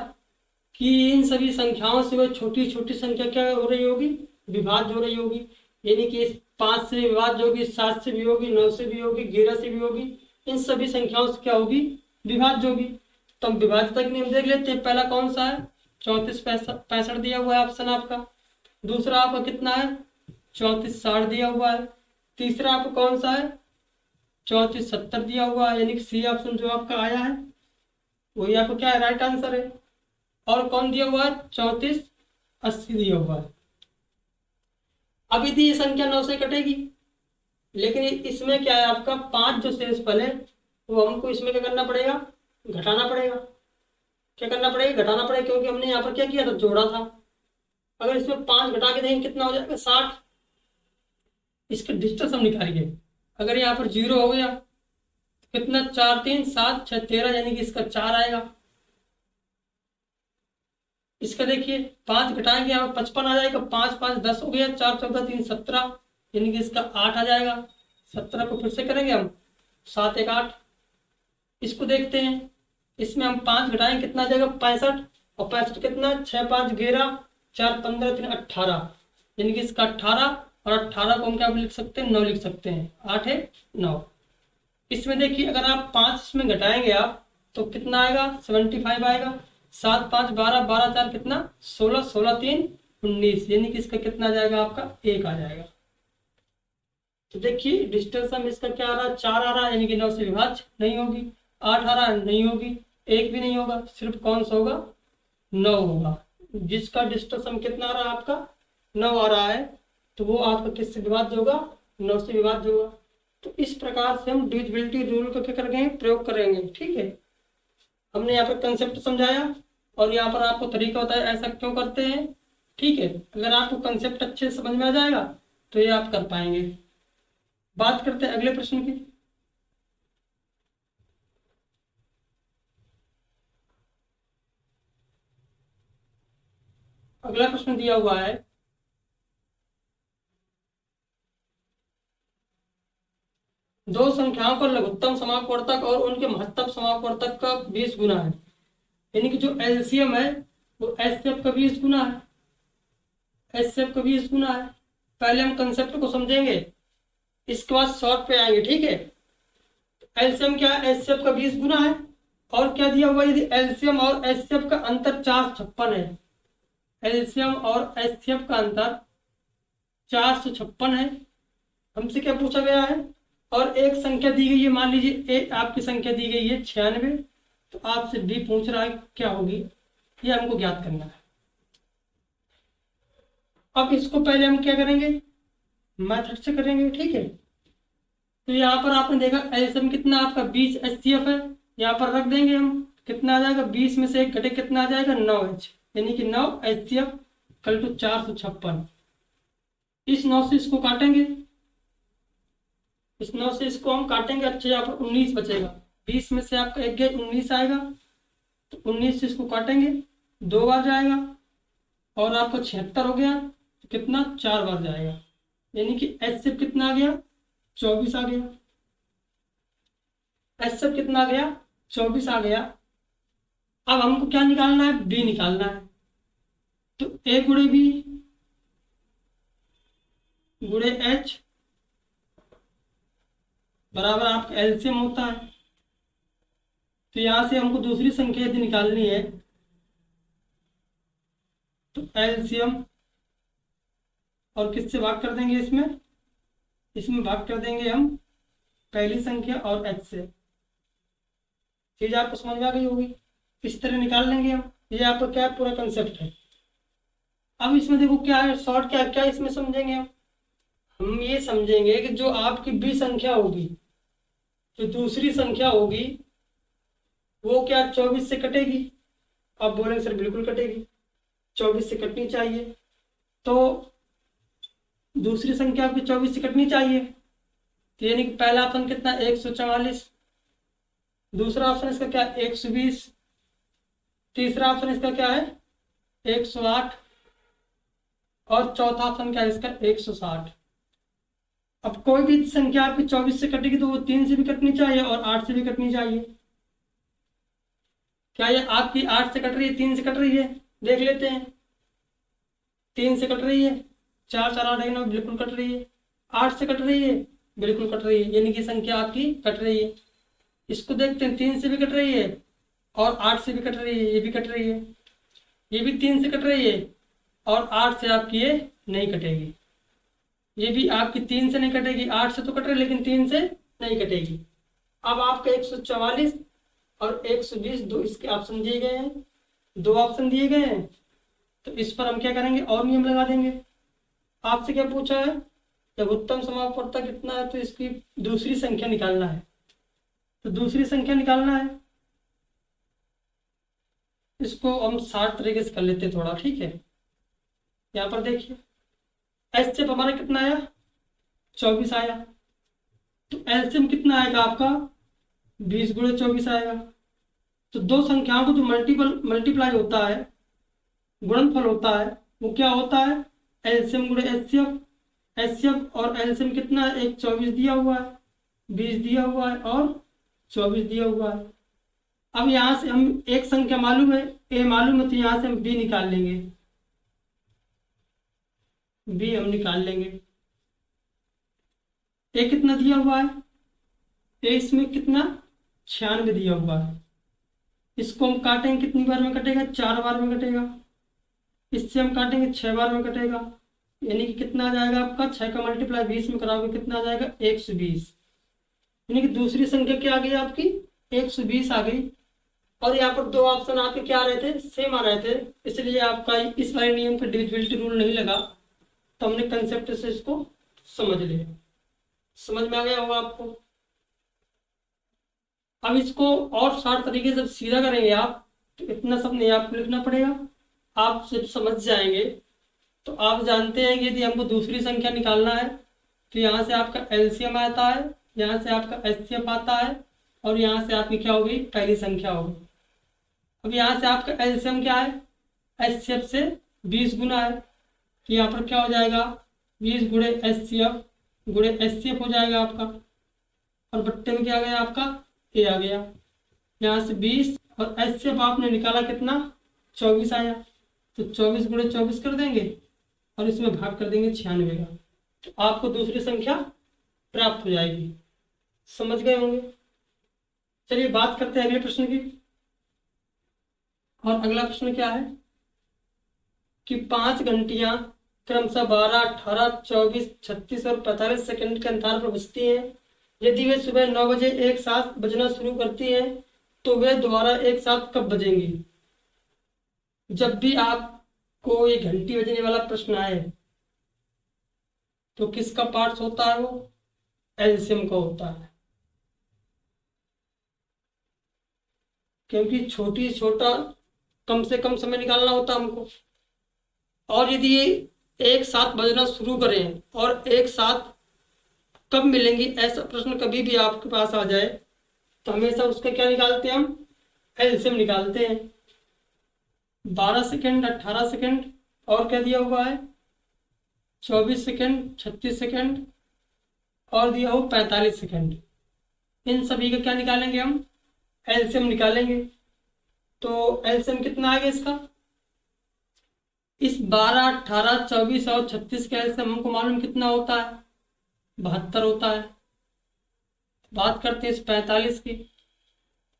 कि इन सभी संख्याओं से वह छोटी छोटी संख्या क्या हो रही होगी, विभाज्य हो रही होगी। यानी कि 5 से विभाज्य होगी, 7 से भी होगी, 9 से भी होगी, 11 से भी होगी। इन सभी संख्याओं से क्या होगी, विभाज्य होगी। तो हम विभाज्यता के नियम देख लेते हैं। पहला कौन सा है, 3465 दिया हुआ है ऑप्शन आपका। दूसरा आपका कितना है, 3460 दिया हुआ है। तीसरा आपका कौन सा है, 3470 दिया हुआ है। यानी कि सी ऑप्शन जो आपका आया है वही आपका क्या है, राइट आंसर है। और कौन दिया हुआ है, 3480 दिया हुआ है। अब यदि ये संख्या 9 से कटेगी, लेकिन इसमें क्या है आपका 5 जो शेषफल है वो हमको इसमें क्या करना पड़ेगा, घटाना पड़ेगा। क्या करना पड़ेगा, घटाना पड़ेगा, क्योंकि हमने यहाँ पर क्या किया था, जोड़ा था। अगर इसमें 5 घटा के देंगे कितना हो जाएगा, 60। इसके डिस्टेंस हम निकालेंगे। अगर यहाँ पर 0 हो गया तो कितना, 4 3 7 6 13, यानी कि इसका 4 आएगा। इसका देखिए 5 घटाएंगे, यहाँ 55 आ जाएगा। 5 5 10 हो गया, 4 14 3 17, यानी कि इसका 8 आ जाएगा। 17 को फिर से करेंगे हम, 7 1 8। इसको देखते हैं, इसमें हम 5 घटाएंगे कितना आ जाएगा, 65। और 65 कितना, 6 5 11, 4 15 3 18, यानी कि इसका 18। और 18 को हम क्या लिख सकते हैं, 9 लिख सकते हैं। 8 है 9। इसमें देखिए अगर आप 5 इसमें घटाएंगे आप तो कितना आएगा, 75 आएगा। 7 5 12, 12 4 कितना, 16, 16 3 19, यानी कि इसका कितना आ जाएगा, आपका 1 आ जाएगा। तो देखिए डिस्टेंस हम इसका क्या आ रहा है, 4 आ रहा है, यानी कि 9 से विभाज्य नहीं होगी। 8 आ रहा है, नहीं होगी। 1 भी नहीं होगा, सिर्फ कौन सा होगा, 9 होगा। जिसका डिस्टेंस हम कितना आ रहा है आपका, 9 आ रहा है, तो वो आपका किससे विभाज्य होगा, 9 से विभाज्य होगा। तो इस प्रकार से हम डिविजिबिलिटी रूल को क्या करेंगे, प्रयोग करेंगे। ठीक है, हमने यहाँ पर कंसेप्ट समझाया और यहाँ पर आपको तरीका बताया ऐसा क्यों करते हैं। ठीक है, अगर आपको कंसेप्ट अच्छे से समझ में आ जाएगा तो ये आप कर पाएंगे। बात करते हैं अगले प्रश्न की। अगला प्रश्न दिया हुआ है, दो संख्याओं का लघुत्तम समापवर्तक और उनके महत्तम समापवर्तक का 20 गुना है। यानी कि जो एलसीएम है वो एचसीएफ का 20 गुना है। एचसीएफ का 20 गुना है। पहले हम कंसेप्ट को समझेंगे, इसके बाद शॉर्ट पे आएंगे। ठीक है, एलसीएम क्या है, एचसीएफ का 20 गुना है। और क्या दिया हुआ, यदि एलसीएम और एचसीएफ का अंतर 456 है। एलसीएम और एचसीएफ का अंतर 456 है। हमसे क्या पूछा गया है, और एक संख्या दी गई है, मान लीजिए एक आपकी संख्या दी गई है 96, तो आपसे डी पूछ रहा है क्या होगी, ये हमको ज्ञात करना है। अब इसको पहले हम क्या करेंगे, मेथड से करेंगे। ठीक है, तो यहाँ पर आपने देखा एलसीएम कितना आपका 20 एचसीएफ है, यहाँ पर रख देंगे हम, कितना आ जाएगा, 20 में से 1 घटे कितना आ जाएगा, 9H, यानी कि 9 एचसीएफ कल टू 456। इस 9 से इसको काटेंगे, इस 9 से इसको हम काटेंगे। अच्छा, यहाँ पर 19 बचेगा। 20 में से आपका 1 गया, 19 आएगा। तो 19 से इसको काटेंगे, 2 बार जाएगा। और आपका 76 हो गया, तो कितना, 4 बार जाएगा। यानी कि एच से कितना आ गया, 24 आ गया। एच से कितना आ गया, 24 आ गया। अब हमको क्या निकालना है, बी निकालना है। तो ए गुणे बी गुणे एच बराबर आपका एलसीएम होता है। तो यहां से हमको दूसरी संख्या यदि निकालनी है तो एलसीएम और किससे भाग कर देंगे, इसमें इसमें भाग कर देंगे हम पहली संख्या और एच से। चीज आपको समझ में आ गई होगी, इस तरह निकाल लेंगे हम। ये आपका क्या पूरा कंसेप्ट है। अब इसमें देखो क्या है, शॉर्ट क्या क्या इसमें समझेंगे हम ये समझेंगे कि जो आपकी बी संख्या होगी, जो दूसरी संख्या होगी, वो क्या 24 से कटेगी? आप बोलेंगे सर बिल्कुल कटेगी, 24 से कटनी चाहिए। तो दूसरी संख्या आपकी 24 से कटनी चाहिए, तो यानी कि पहला ऑप्शन कितना, 144। दूसरा ऑप्शन इसका क्या, 120। तीसरा ऑप्शन इसका क्या है, 108। और चौथा ऑप्शन क्या है इसका, 160। अब कोई भी संख्या आपकी 24 से कटेगी तो वो 3 से भी कटनी चाहिए और 8 से भी कटनी चाहिए। क्या ये आपकी 8 से कट रही है, 3 से कट रही है? देख लेते हैं। 3 से कट रही है, 4 4 8 9 बिल्कुल कट रही है। 8 से कट रही है, बिल्कुल कट रही है, यानी कि संख्या आपकी कट रही है। इसको देखते हैं, 3 से भी कट रही है और 8 से भी कट रही है, ये भी कट रही है। ये भी 3 से कट रही है और 8 से आपकी ये नहीं कटेगी। ये भी आपकी 3 से नहीं कटेगी, 8 से तो कट रही है लेकिन 3 से नहीं कटेगी। अब आपका 144 और 120 दो इसके ऑप्शन दिए गए हैं, दो ऑप्शन दिए गए हैं। तो इस पर हम क्या करेंगे, और नियम लगा देंगे। आपसे क्या पूछा है, जब उत्तम समापवर्तक कितना है तो इसकी दूसरी संख्या निकालना है। तो दूसरी संख्या निकालना है, इसको हम 60 तरीके से कर लेते हैं थोड़ा, ठीक है। यहाँ पर देखिए, एच से हमारा कितना आया, 24 आया। तो एलसीएम कितना आएगा आपका, 20 गुणे 24 आएगा। तो दो संख्याओं को जो मल्टीप्लाई होता है, गुणनफल होता है, वो क्या होता है, एलसीएम गुणे एचसीएफ। एचसीएफ और एलसीएम कितना है, एक 24 दिया हुआ है, 20 दिया हुआ है और 24 दिया हुआ है। अब यहाँ से हम एक संख्या मालूम है, ए मालूम है, तो यहाँ से हम बी निकाल लेंगे। बी हम निकाल लेंगे। ए कितना दिया हुआ है, ए इसमें कितना 96 दिया हुआ है। इसको हम काटेंगे, कितनी बार में कटेगा, 4 बार में कटेगा। इससे हम काटेंगे 6 बार में कटेगा, यानी कि कितना आ जाएगा आपका, 6 का मल्टीप्लाई 20 में कराओगे कितना आ जाएगा, 120। यानी कि दूसरी संख्या क्या आ गई आपकी, 120 आ गई। और यहाँ पर दो ऑप्शन आपके क्या आ रहे थे, सेम आ रहे थे, इसलिए आपका इस वाले नियम का डिविजिबिलिटी रूल नहीं लगा। तो हमने कंसेप्ट से इसको समझ लिया। समझ में आ गया होगा आपको। अब इसको और शार्ट तरीके से सीधा करेंगे आप, तो इतना सब नहीं आपको लिखना पड़ेगा, आप जब समझ जाएंगे। तो आप जानते हैं कि यदि हमको दूसरी संख्या निकालना है तो यहाँ से आपका एलसीएम आता है, यहाँ से आपका एचसीएफ आता है और यहाँ से आपकी क्या होगी, पहली संख्या होगी। अब यहाँ से आपका एलसीएम क्या है, एचसीएफ से 20 गुना है, तो यहाँ पर क्या हो जाएगा, 20 गुणे एचसीएफ गुणे एचसीएफ हो जाएगा आपका। और बट्टे में क्या आ गया आपका, ए आ गया। यहाँ से 20 और एचसीएफ आपने निकाला कितना, 24 आया। तो 24 गुणे 24 कर देंगे और इसमें भाग कर देंगे 96 का, तो आपको दूसरी संख्या प्राप्त हो जाएगी। समझ गए होंगे। चलिए बात करते हैं अगले प्रश्न की। और अगला प्रश्न क्या है कि 5 घंटियां क्रमशः 12, 18, 24, 36 और 45 सेकंड के अंतराल पर बजती हैं। यदि वे सुबह 9 बजे एक साथ बजना शुरू करती हैं तो वे दोबारा एक साथ कब बजेंगी? जब भी आपको ये घंटी बजने वाला प्रश्न आए तो किसका पार्ट्स होता है, वो एलसीएम का होता है, क्योंकि छोटी छोटा कम से कम समय निकालना होता हमको। और यदि ये एक साथ बजना शुरू करें और एक साथ कब मिलेंगी, ऐसा प्रश्न कभी भी आपके पास आ जाए तो हमेशा उसका क्या निकालते हैं हम, एलसीएम निकालते हैं। 12 सेकंड, 18 सेकंड और क्या दिया हुआ है, 24 सेकंड, 36 सेकंड और दिया हो 45 सेकंड। इन सभी का क्या निकालेंगे हम, एलसीएम निकालेंगे। तो एलसीएम कितना आएगा इसका, इस 12, 18, 24 और 36 का एलसीएम हमको मालूम कितना होता है, 72 होता है। बात करते हैं इस 45 की।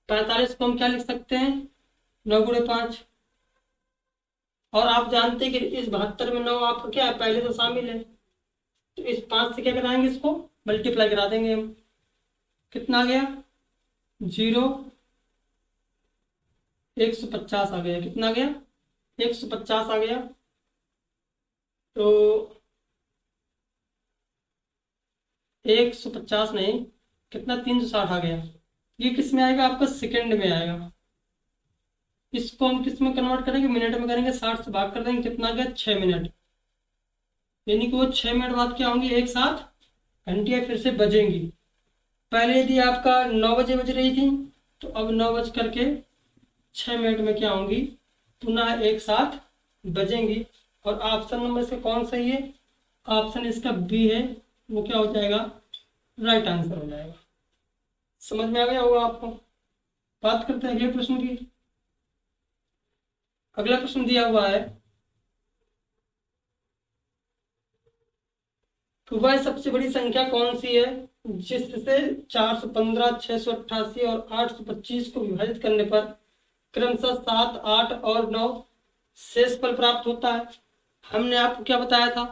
45 को हम क्या लिख सकते हैं, 9 गुणे 5। और आप जानते हैं कि इस 72 में 9 आपका क्या है, पहले तो शामिल है। तो इस 5 से क्या कराएंगे, इसको मल्टीप्लाई करा देंगे हम। कितना आ गया, 0, 150 आ गया। कितना आ गया, 150 आ गया। तो 150 नहीं, कितना, 360 आ गया। ये किस में आएगा आपका, सेकंड में आएगा। इसको हम किस में कन्वर्ट करेंगे, मिनट में करेंगे, 60 से भाग कर देंगे, कितना आ गया, 6 मिनट। यानी कि वो 6 मिनट बाद क्या होंगी, एक साथ घंटियाँ फिर से बजेंगी। पहले यदि आपका 9 बजे बज रही थी, तो अब 9 बज करके 6 मिनट में क्या होंगी, पुनः एक साथ बजेंगी। और ऑप्शन नंबर से कौन सही है, ऑप्शन इसका बी है, वो क्या हो जाएगा, राइट आंसर हो जाएगा। समझ में आ गया होगा आपको। बात करते हैं अगले प्रश्न की। अगला प्रश्न दिया हुआ है, तो वह सबसे बड़ी संख्या कौन सी है जिससे 415, 688 और 825 को विभाजित करने पर क्रमशः 7, 8 और 9 शेषफल प्राप्त होता है। हमने आपको क्या बताया था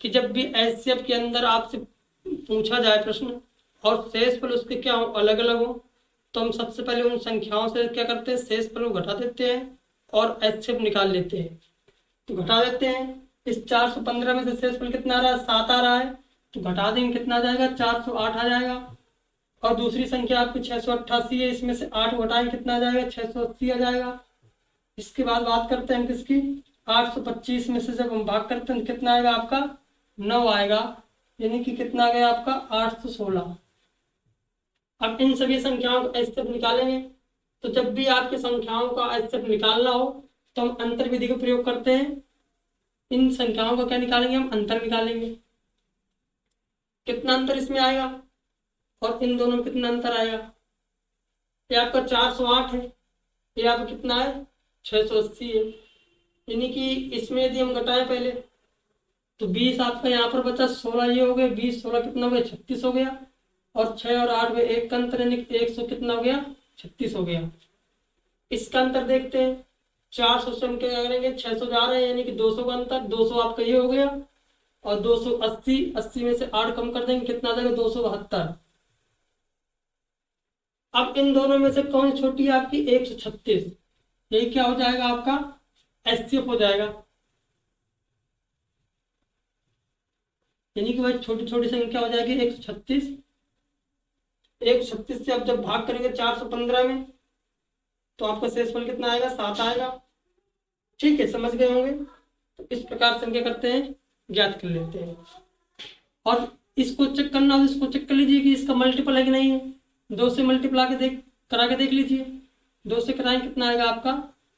कि जब भी एचसीएफ के अंदर आपसे पूछा जाए प्रश्न और शेषफल उसके क्या हो, अलग अलग हो, तो हम सबसे पहले उन संख्याओं से क्या करते हैं, शेषफल को घटा देते हैं और एचसीएफ निकाल लेते हैं। तो घटा देते हैं, इस 415 में से शेषफल कितना आ रहा है, 7 आ रहा है, तो घटा देंगे, कितना आ जाएगा, 408 आ जाएगा। और दूसरी संख्या आपकी 688 है, इसमें से 8 घटाएं, कितना आ जाएगा, 680 आ जाएगा। इसके बाद बात करते हैं किसकी, 825 में से जब हम भाग करते हैं तो कितना आएगा आपका, 9 आएगा। यानी कि कितना आ गया आपका, 816। अब इन सभी संख्याओं का एचसीएफ निकालेंगे। तो जब भी आपकी संख्याओं का एचसीएफ निकालना हो तो हम अंतर विधि का प्रयोग करते हैं। इन संख्याओं का क्या निकालेंगे, हम अंतर निकालेंगे। कितना अंतर इसमें आएगा और इन दोनों में कितना अंतर आएगा। ये आपका 408 है, ये आपका कितना है, 680 है। यानी कि इसमें यदि हम घटाएं पहले, तो 20 आपका यहाँ पर बचा, 16 ये हो गए, 20 16 कितना हो गया, 36 हो गया। और 6 और 8 में 1 का अंतर, यानी कि 100 कितना हो गया, 36 हो गया। इसका अंतर देखते हैं, 400 से हम क्या करेंगे, 600 जा रहे हैं, यानी कि 200 का अंतर, 200 आपका ये हो गया। और 280, 80 में से 8 कम कर देंगे, कितना आ जाएगा, 272। अब इन दोनों में से कौन सी छोटी है आपकी, 136। यही क्या हो जाएगा आपका, एचसीएफ हो जाएगा। यानी कि वह छोटी छोटी संख्या हो जाएगी 136। 136 से अब जब भाग करेंगे 415 में, तो आपका शेषफल कितना आएगा, 7 आएगा। ठीक है, समझ गए होंगे। तो इस प्रकार से हम क्या करते हैं, ज्ञात कर लेते हैं। और इसको चेक करना हो, इसको चेक कर लीजिए कि इसका मल्टीपल है कि नहीं है। 2 से मल्टीप्लाई के करा के देख लीजिए। 2 से कराएं, कितना आएगा आपका,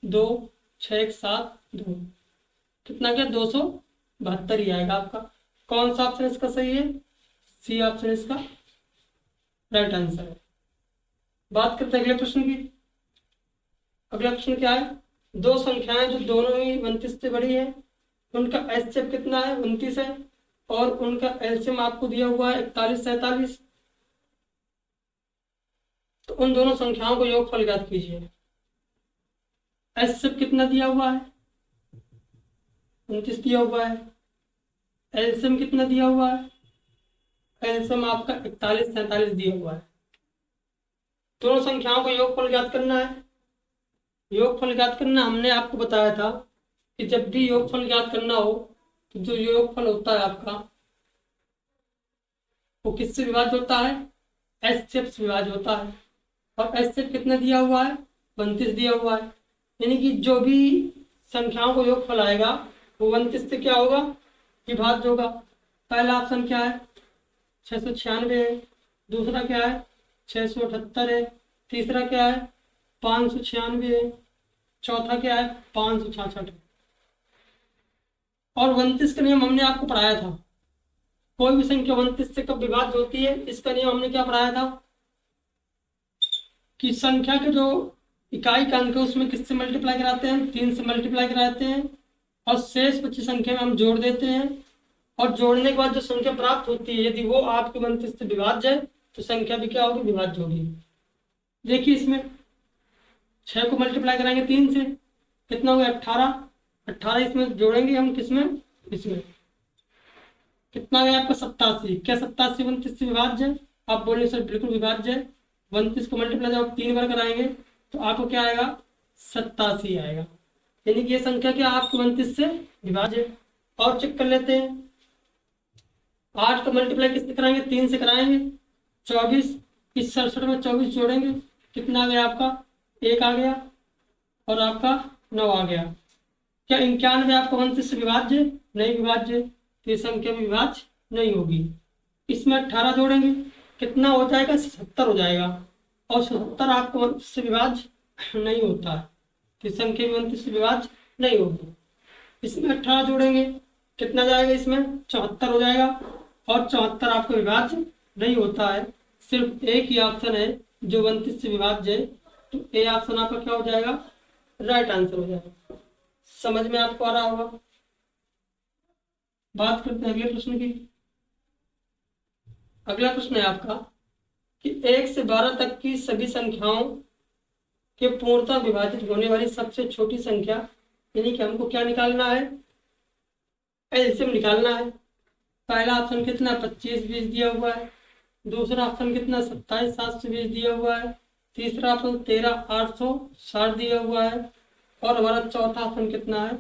2 6 7 2, कितना गया, 272 ही आएगा आपका। कौन सा ऑप्शन इसका सही है, सी ऑप्शन इसका राइट आंसर है। बात करते हैं अगले प्रश्न की। अगला प्रश्न क्या है, दो संख्याएं जो दोनों ही 29 से बड़ी है, उनका एचसीएफ कितना है, 29 है, और उनका एलसीएम आपको दिया हुआ है 41 47। तो उन दोनों संख्याओं को योगफल ज्ञात कीजिए। एचसीएफ कितना दिया हुआ है, 29 दिया हुआ है। एलसीएम कितना दिया हुआ है, एलसीएम आपका 41 47 दिया हुआ है। दोनों संख्याओं को योगफल ज्ञात करना है। योगफल ज्ञात करना हमने आपको बताया था कि जब भी योगफल ज्ञात करना हो तो जो योगफल होता है आपका वो किससे विभाज्य होता है, एचसीएफ से विभाज्य होता है। और एचसीएफ कितना दिया हुआ है, 29 दिया हुआ है। यानी कि जो भी संख्याओं को योगफल आएगा वो 29 से क्या होगा, विभाज्य होगा। पहला ऑप्शन क्या है, 696 है। दूसरा क्या है, 678 है। तीसरा क्या है, 596 है। चौथा क्या है, 566 है। और 29 का नियम हमने आपको पढ़ाया था। कोई भी संख्या 29 से कब विभाज्य होती है, इसका नियम हमने क्या पढ़ाया था कि संख्या के जो इकाई का अंक है उसमें किससे मल्टीप्लाई कराते हैं, 3 से मल्टीप्लाई कराते हैं। और शेष बची संख्या में हम जोड़ देते हैं। और जोड़ने के बाद जो संख्या प्राप्त होती है, यदि वो आपके 29 से विभाज्य है तो संख्या भी क्या होगी, विभाज्य होगी। देखिए इसमें 6 को मल्टीप्लाई कराएंगे 3 से, कितना हो गया, 18। 18 इसमें जोड़ेंगे हम किसमें, इसमें कितना गया आपका, 87। क्या 87 29 से विभाज्य है, आप बोलिए सर बिल्कुल विभाज्य है। 29 को मल्टीप्लाई जब आप 3 बार कराएंगे तो आपको क्या आएगा, 87 आएगा। यानी कि ये संख्या क्या आपकी 29 से विभाज्य है। और चेक कर लेते हैं। 8 का मल्टीप्लाई किससे कराएंगे? 3 से कराएंगे। 24, इस 67 में 24 जोड़ेंगे, कितना आ गया आपका? 1 आ गया, और आपका 9 आ गया। क्या 91 आपका 29 से विभाज्य? नहीं विभाज्य, तो ये संख्या भी विभाज्य नहीं होगी। इसमें 18 जोड़ेंगे, कितना हो जाएगा? 77 हो जाएगा, और 77 आपको 29 से विभाज्य नहीं होता है, तो संख्या भी 29 से विभाज्य नहीं होगी। इसमें 18 जोड़ेंगे, कितना जाएगा? इसमें 74 हो जाएगा, और 74 आपको विभाज्य नहीं होता है। सिर्फ एक ही ऑप्शन है जो 29 से विभाज्य है, तो ए ऑप्शन आपका क्या हो जाएगा? राइट आंसर हो जाएगा। समझ में आपको आ रहा होगा। बात करते हैं अगले प्रश्न की। अगला प्रश्न है आपका कि 1 से 12 तक की सभी संख्याओं के पूर्णतः विभाजित होने वाली सबसे छोटी संख्या, यानी कि हमको क्या निकालना है? एलसीएम निकालना है। पहला ऑप्शन कितना? 25 20 दिया हुआ है। दूसरा ऑप्शन कितना? 27 720 दिया हुआ है। तीसरा ऑप्शन 13 860 दिया हुआ है, और हमारा चौथा ऑप्शन कितना है?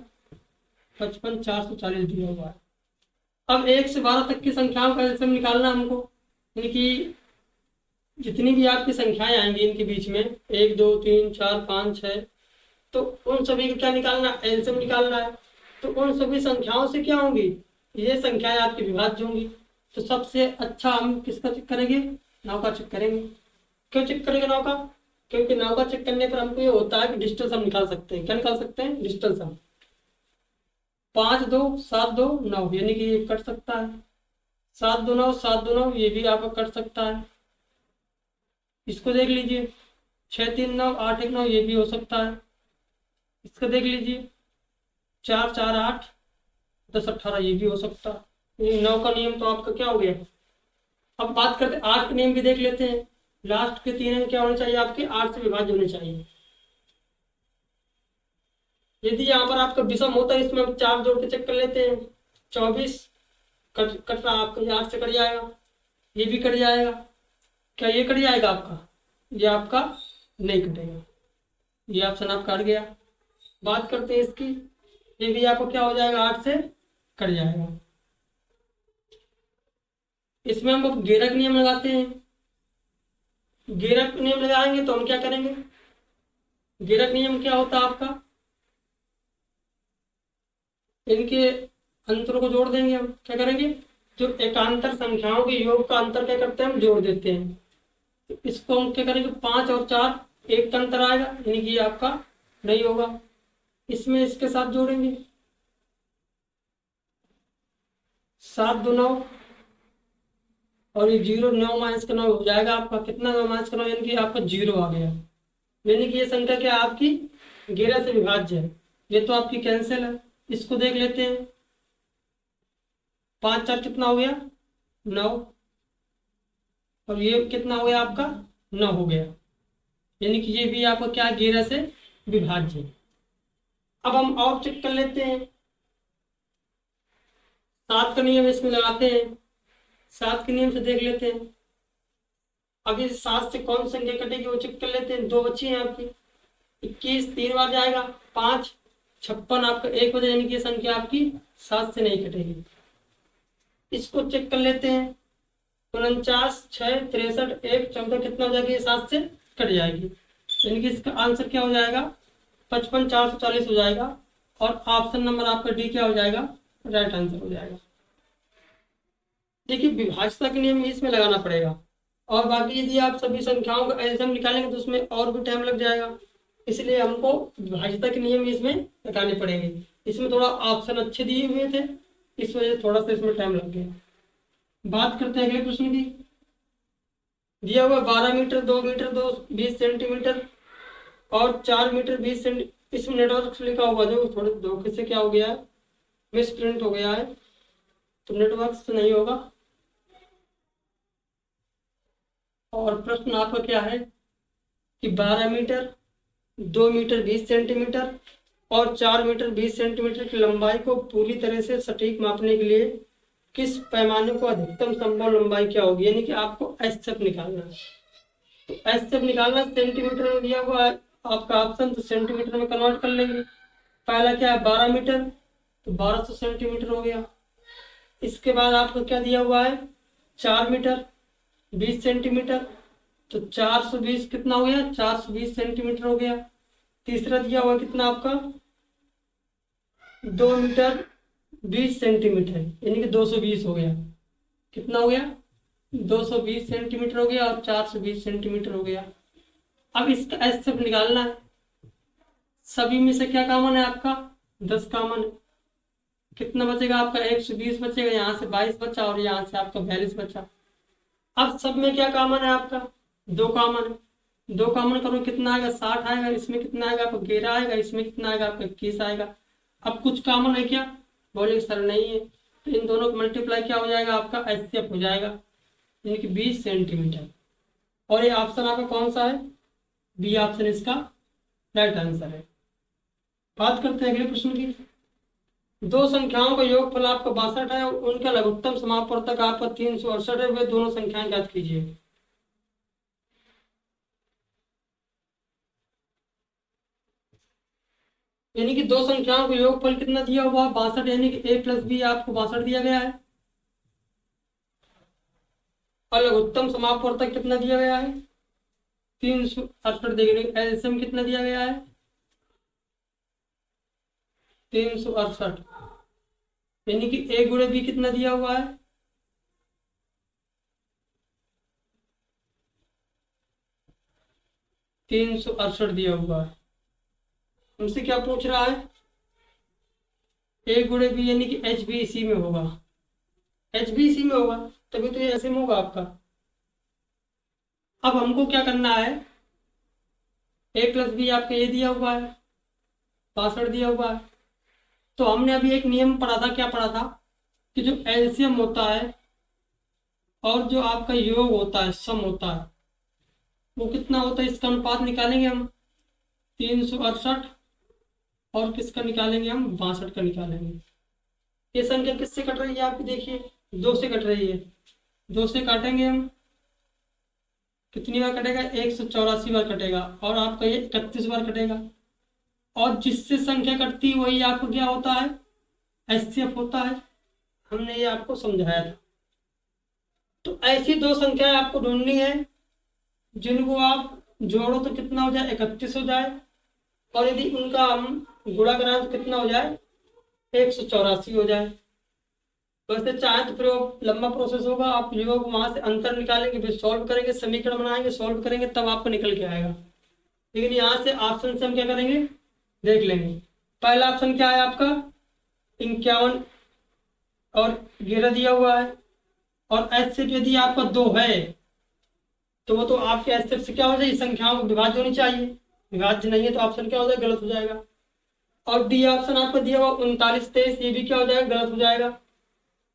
55 440 दिया हुआ है। अब 1 से 12 तक की संख्याओं का एलसीएम निकालना हमको, यानी कि जितनी भी आपकी संख्याएं आएंगी इनके बीच में 1 2 3 4 5 6, तो उन सभी का क्या निकालना? एलसीएम निकालना है। तो उन सभी संख्याओं से क्या होंगी? ये संख्याएं आपकी विभाज्य होंगी। तो सबसे अच्छा हम किसका चेक करेंगे? 9 का चेक करेंगे। क्यों चेक करेंगे 9 का? क्योंकि 9 का चेक करने पर हमको ये होता है कि डिजिटल सम निकाल सकते हैं। क्या निकाल सकते हैं? डिजिटल सम। 5 2 7 2 9, यानी कि ये कट सकता है। 7 2 9 7 2 9, ये भी आपका कट सकता है। इसको देख लीजिए, 6 3 9 8 1 9, ये भी हो सकता है। इसको देख लीजिए, 4 4 8 10 18, ये भी हो सकता है। ये 9 का नियम तो आपका क्या हो गया। अब बात करते हैं 8 के नियम भी देख लेते हैं। लास्ट के 3 क्या होने चाहिए? आपके 8 से विभाज्य होने चाहिए। यदि यहाँ पर आपका विषम होता है, इसमें हम 4 जोड़ के चेक कर लेते हैं। 24 कट रहा आपका, 8 से कट जाएगा, ये भी कट जाएगा। क्या ये कट जाएगा आपका? ये आपका नहीं कटेगा, ये ऑप्शन आपका कट गया। बात करते हैं इसकी, ये भी आपको क्या हो जाएगा? 8 से कट जाएगा। इसमें हम गेरक नियम लगाते हैं। गेरक नियम लगाएंगे तो हम क्या करेंगे? गेरक नियम क्या होता है आपका? इनके अंतरों को जोड़ देंगे। हम क्या करेंगे? जो एकांतर संख्याओं के योग का अंतर क्या करते हैं? हम जोड़ देते हैं। तो इसको हम क्या करेंगे? 5 और 4 एक का अंतर आएगा, यानी कि ये आपका नहीं होगा। इसमें इसके साथ जोड़ेंगे, 7 2 9, और ये 0 9 माइनस का 9 हो जाएगा आपका। कितना? 9 माइनस का 9, यानी कि आपका 0 आ गया। यानी कि ये संख्या क्या है आपकी? 11 से विभाज्य है। ये तो आपकी कैंसिल है। इसको देख लेते हैं, 5 4 कितना हो गया? 9, और ये कितना हो गया आपका? 9 हो गया, यानी कि ये भी आपका क्या? 11 से विभाज्य है। अब हम और चेक कर लेते हैं। 7 का नियम इसमें लगाते हैं। 7 के नियम से देख लेते हैं। अब इस 7 से कौन सी संख्या कटेगी वो चेक कर लेते हैं। 2 बची हैं आपकी। 21 3 बार जाएगा, 5 56 आपका 1 बजे, यानी कि ये संख्या आपकी 7 से नहीं कटेगी। इसको चेक कर लेते हैं। 49 6 63 1 14, कितना हो जाएगा? ये 7 से कट जाएगी, यानी कि इसका आंसर क्या हो जाएगा? 55 440 हो जाएगा, और ऑप्शन नंबर आपका डी क्या हो जाएगा? राइट आंसर हो जाएगा। देखिए, विभाज्यता के नियम इसमें लगाना पड़ेगा, और बाकी यदि आप सभी संख्याओं का एलसीएम निकालेंगे तो उसमें और भी टाइम लग जाएगा। इसलिए हमको विभाज्यता के नियम इसमें लगाने पड़ेंगे। इसमें थोड़ा ऑप्शन अच्छे दिए हुए थे, इस वजह से थोड़ा सा इसमें टाइम लग गया। बात करते हैं अगले प्रश्न की। दिया हुआ 12 मीटर 2 मीटर 2 20 सेंटीमीटर और 4 मीटर 20 सेंटीमीटर, इसमें नेटवर्क लिखा हुआ जो थोड़े धोखे से क्या हो गया है? मिस प्रिंट हो गया है, तो नेटवर्क से नहीं होगा। और प्रश्न आपका क्या है कि 12 मीटर 2 मीटर 20 सेंटीमीटर और 4 मीटर 20 सेंटीमीटर की लंबाई को पूरी तरह से सटीक मापने के लिए किस पैमाने को अधिकतम संभव लंबाई क्या होगी? यानी कि आपको एचएफ निकालना है। तो एचएफ निकालना सेंटीमीटर में दिया हुआ है आपका ऑप्शन, तो सेंटीमीटर में कन्वर्ट कर लेंगे। पहला क्या है? 12 मीटर, तो 1200 सेंटीमीटर हो गया। इसके बाद आपको क्या दिया हुआ है, 4 मीटर 20 सेंटीमीटर, तो 420 कितना हो गया, 420 सेंटीमीटर हो गया। तीसरा दिया हुआ कितना आपका, 2 मीटर 20 सेंटीमीटर, यानी कि 220 हो गया। कितना हो गया, 220 सेंटीमीटर हो गया और 420 सेंटीमीटर हो गया। अब इसका ऐसे निकालना है। सभी में से क्या कॉमन है आपका, 10 कॉमन है। कितना बचेगा आपका, 120 बचेगा, यहाँ से 22 बचा और यहाँ से आपका 42 बचा। अब सब में क्या कॉमन है आपका, 2 कॉमन है। 2 कॉमन करो कितना आएगा, 60 आएगा। इसमें कितना आएगा आपका, 11 आएगा। इसमें कितना आएगा आपका, 21 आएगा। अब कुछ कॉमन है क्या, बोले सर नहीं है। तो इन दोनों को मल्टीप्लाई क्या हो जाएगा आपका, एचसीएफ हो जाएगा, यानी कि 20 सेंटीमीटर। और ये ऑप्शन आपका कौन सा है, बी ऑप्शन इसका राइट आंसर है। बात करते हैं अगले प्रश्न की। दो संख्याओं का योगफल आपका 62 है और उनका लघुत्तम समापवर्तक आपका 368 है। वे दोनों संख्याएं ज्ञात कीजिए। यानी कि दो संख्याओं का योगफल कितना दिया हुआ है, 62, यानी कि a प्लस बी आपको 62 दिया गया है। और लघुत्तम समापवर्तक कितना दिया गया है, 368। देखने एलसीएम कितना दिया गया है, 368, यानी कि a गुणे बी कितना दिया हुआ है, 368 दिया हुआ है। हमसे क्या पूछ रहा है, a गुणे बी, यानी कि एच बी इसी में होगा, एच बी इसी में होगा, तभी तो ये ऐसे में होगा आपका। अब हमको क्या करना है, a प्लस बी आपका ये दिया हुआ है, 62 दिया हुआ है। तो हमने अभी एक नियम पढ़ा था, क्या पढ़ा था, कि जो एलसीएम होता है और जो आपका योग होता है, सम होता है, वो कितना होता है, इसका अनुपात निकालेंगे हम 368 और किसका निकालेंगे हम, 62 का निकालेंगे। ये संख्या किससे कट रही है आपकी, देखिए 2 से कट रही है। 2 से काटेंगे हम, कितनी बार कटेगा, 184 बार कटेगा। और आपका ये 31 बार कटेगा। और जिससे संख्या कटती है वही आपको क्या होता है, एचसीएफ होता है। हमने ये आपको समझाया था। तो ऐसी दो संख्याएं आपको ढूंढनी है जिनको आप जोड़ो तो कितना हो जाए, 31 हो जाए। और यदि उनका हम गुणा कराएं तो कितना हो जाए, 184 हो जाए। वैसे चाहे तो फिर लंबा प्रोसेस होगा, आप योग वहां से अंतर निकालेंगे, फिर सॉल्व करेंगे, समीकरण बनाएंगे, सॉल्व करेंगे, तब आपको निकल के आएगा। लेकिन यहाँ से ऑप्शन से हम क्या करेंगे, देख लेंगे। पहला ऑप्शन क्या है आपका, 51 और 11 दिया हुआ है। और एचसीएफ यदि आपका 2 है तो वो तो आपके एचसीएफ से क्या हो जाए, संख्याओं को विभाज्य होनी चाहिए। विभाज्य नहीं है तो ऑप्शन क्या हो जाएगा, गलत हो जाएगा। और डी ऑप्शन आपका दिया हुआ 39 23, ये भी क्या हो जाएगा, गलत हो जाएगा।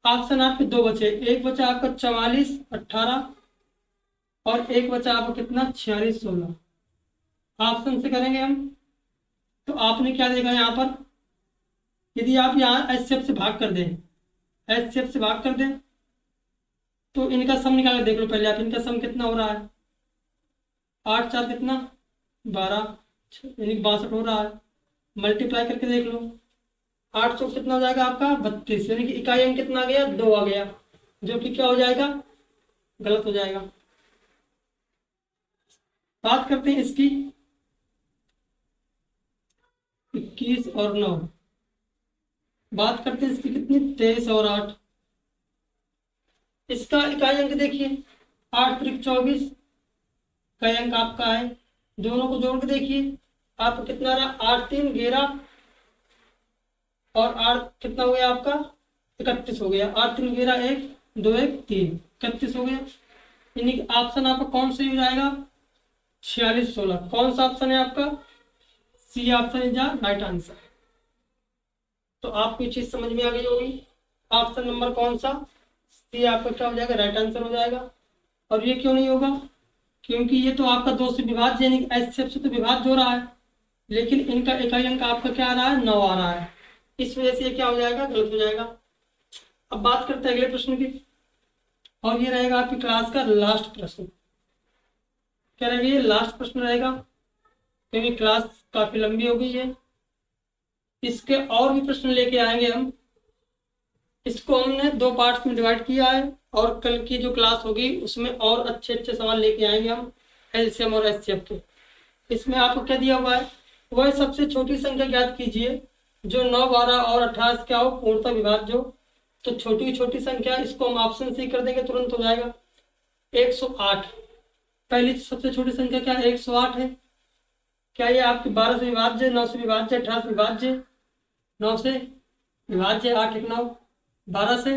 ऑप्शन आपके 2 बचे, एक बचा आपका 44 18 और एक बचा आपका कितना, 46 16। ऑप्शन से करेंगे हम तो आपने क्या देखा यहाँ पर, यदि आप यहाँ एचसीएफ से भाग कर दें, एचसीएफ से भाग कर दें तो इनका सम निकाल के देख लो पहले आप, इनका सम कितना हो रहा है, 8 4 कितना 12, यानी 62 हो रहा है। मल्टीप्लाई करके देख लो, 8 सौ कितना हो जाएगा आपका 32, यानी कि इकाई अंक कितना आ गया, 2 आ गया, जो कि क्या हो जाएगा, गलत हो जाएगा। बात करते हैं इसकी, 21 और 9। बात करते हैं इसकी कितनी, 23 और 8। इसका इकाई अंक देखिए, 8 त्रिक 24 इकाई अंक आपका है। दोनों को जोड़ के देखिए आपको कितना रहा, 8 3 11 और 8 कितना हो गया आपका, 31 हो गया। 8 3 11 1 2 1 3, 31 हो गया। यानी कि ऑप्शन आपका कौन सा हो जाएगा, 46 16। कौन सा ऑप्शन है आपका, C option is right answer. तो आपको चीज समझ में आ गई होगी। ऑप्शन नंबर कौन सा, सी आपका क्या हो जाएगा, राइट आंसर हो जाएगा। और ये क्यों नहीं होगा, क्योंकि ये तो आपका 2 से विभाज्य, यानी एचसीएफ से तो विभाज्य हो रहा है, लेकिन इनका इकाई अंक आपका क्या आ रहा है, 9 आ रहा है। इस वजह से ये क्या हो जाएगा, गलत हो जाएगा। अब बात करते हैं अगले प्रश्न की, और ये रहेगा आपकी क्लास का लास्ट प्रश्न। क्या रहेगा, ये लास्ट प्रश्न रहेगा, क्योंकि क्लास काफी लंबी हो गई है। इसके और भी प्रश्न लेके आएंगे हम। इसको हमने 2 पार्ट्स में डिवाइड किया है और कल की जो क्लास होगी उसमें और अच्छे अच्छे सवाल लेके आएंगे हम एलसीएम और एचसीएफ के। इसमें आपको क्या दिया हुआ है, वह सबसे छोटी संख्या ज्ञात कीजिए जो 9, 12 और 18 से क्या हो, पूर्णतः विभाज्य हो। तो छोटी संख्या, इसको हम ऑप्शन सी कर देंगे, तुरंत हो जाएगा 108। पहली सबसे छोटी संख्या क्या है, 108 है। क्या ये आपकी 12 से विभाज्य, 9 से विभाज्य, 18 से विभाज्य, 9 से विभाज्य, 8 1 9, 12 से,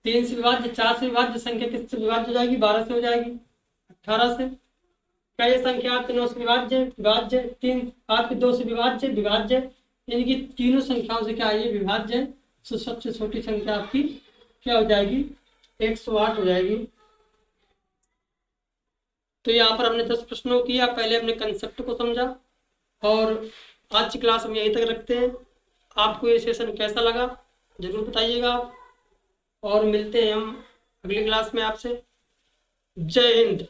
3 से विभाज्य, 4 से विभाज्य। संख्या किससे विभाज्य हो जाएगी, 12 से हो जाएगी, 18 से। क्या ये संख्या आपकी 9 से विभाज्य, विभाज्य, 3 आपकी 2 से विभाज्य, विभाज्य, यानी कि तीनों संख्याओं से क्या है, ये विभाज्य है। तो सबसे छोटी संख्या आपकी क्या हो जाएगी, 108 हो जाएगी। तो यहाँ पर हमने 10 प्रश्नों किया, पहले हमने कंसेप्ट को समझा और आज की क्लास हम यहीं तक रखते हैं। आपको ये सेशन कैसा लगा जरूर बताइएगा और मिलते हैं हम अगली क्लास में आपसे। जय हिंद।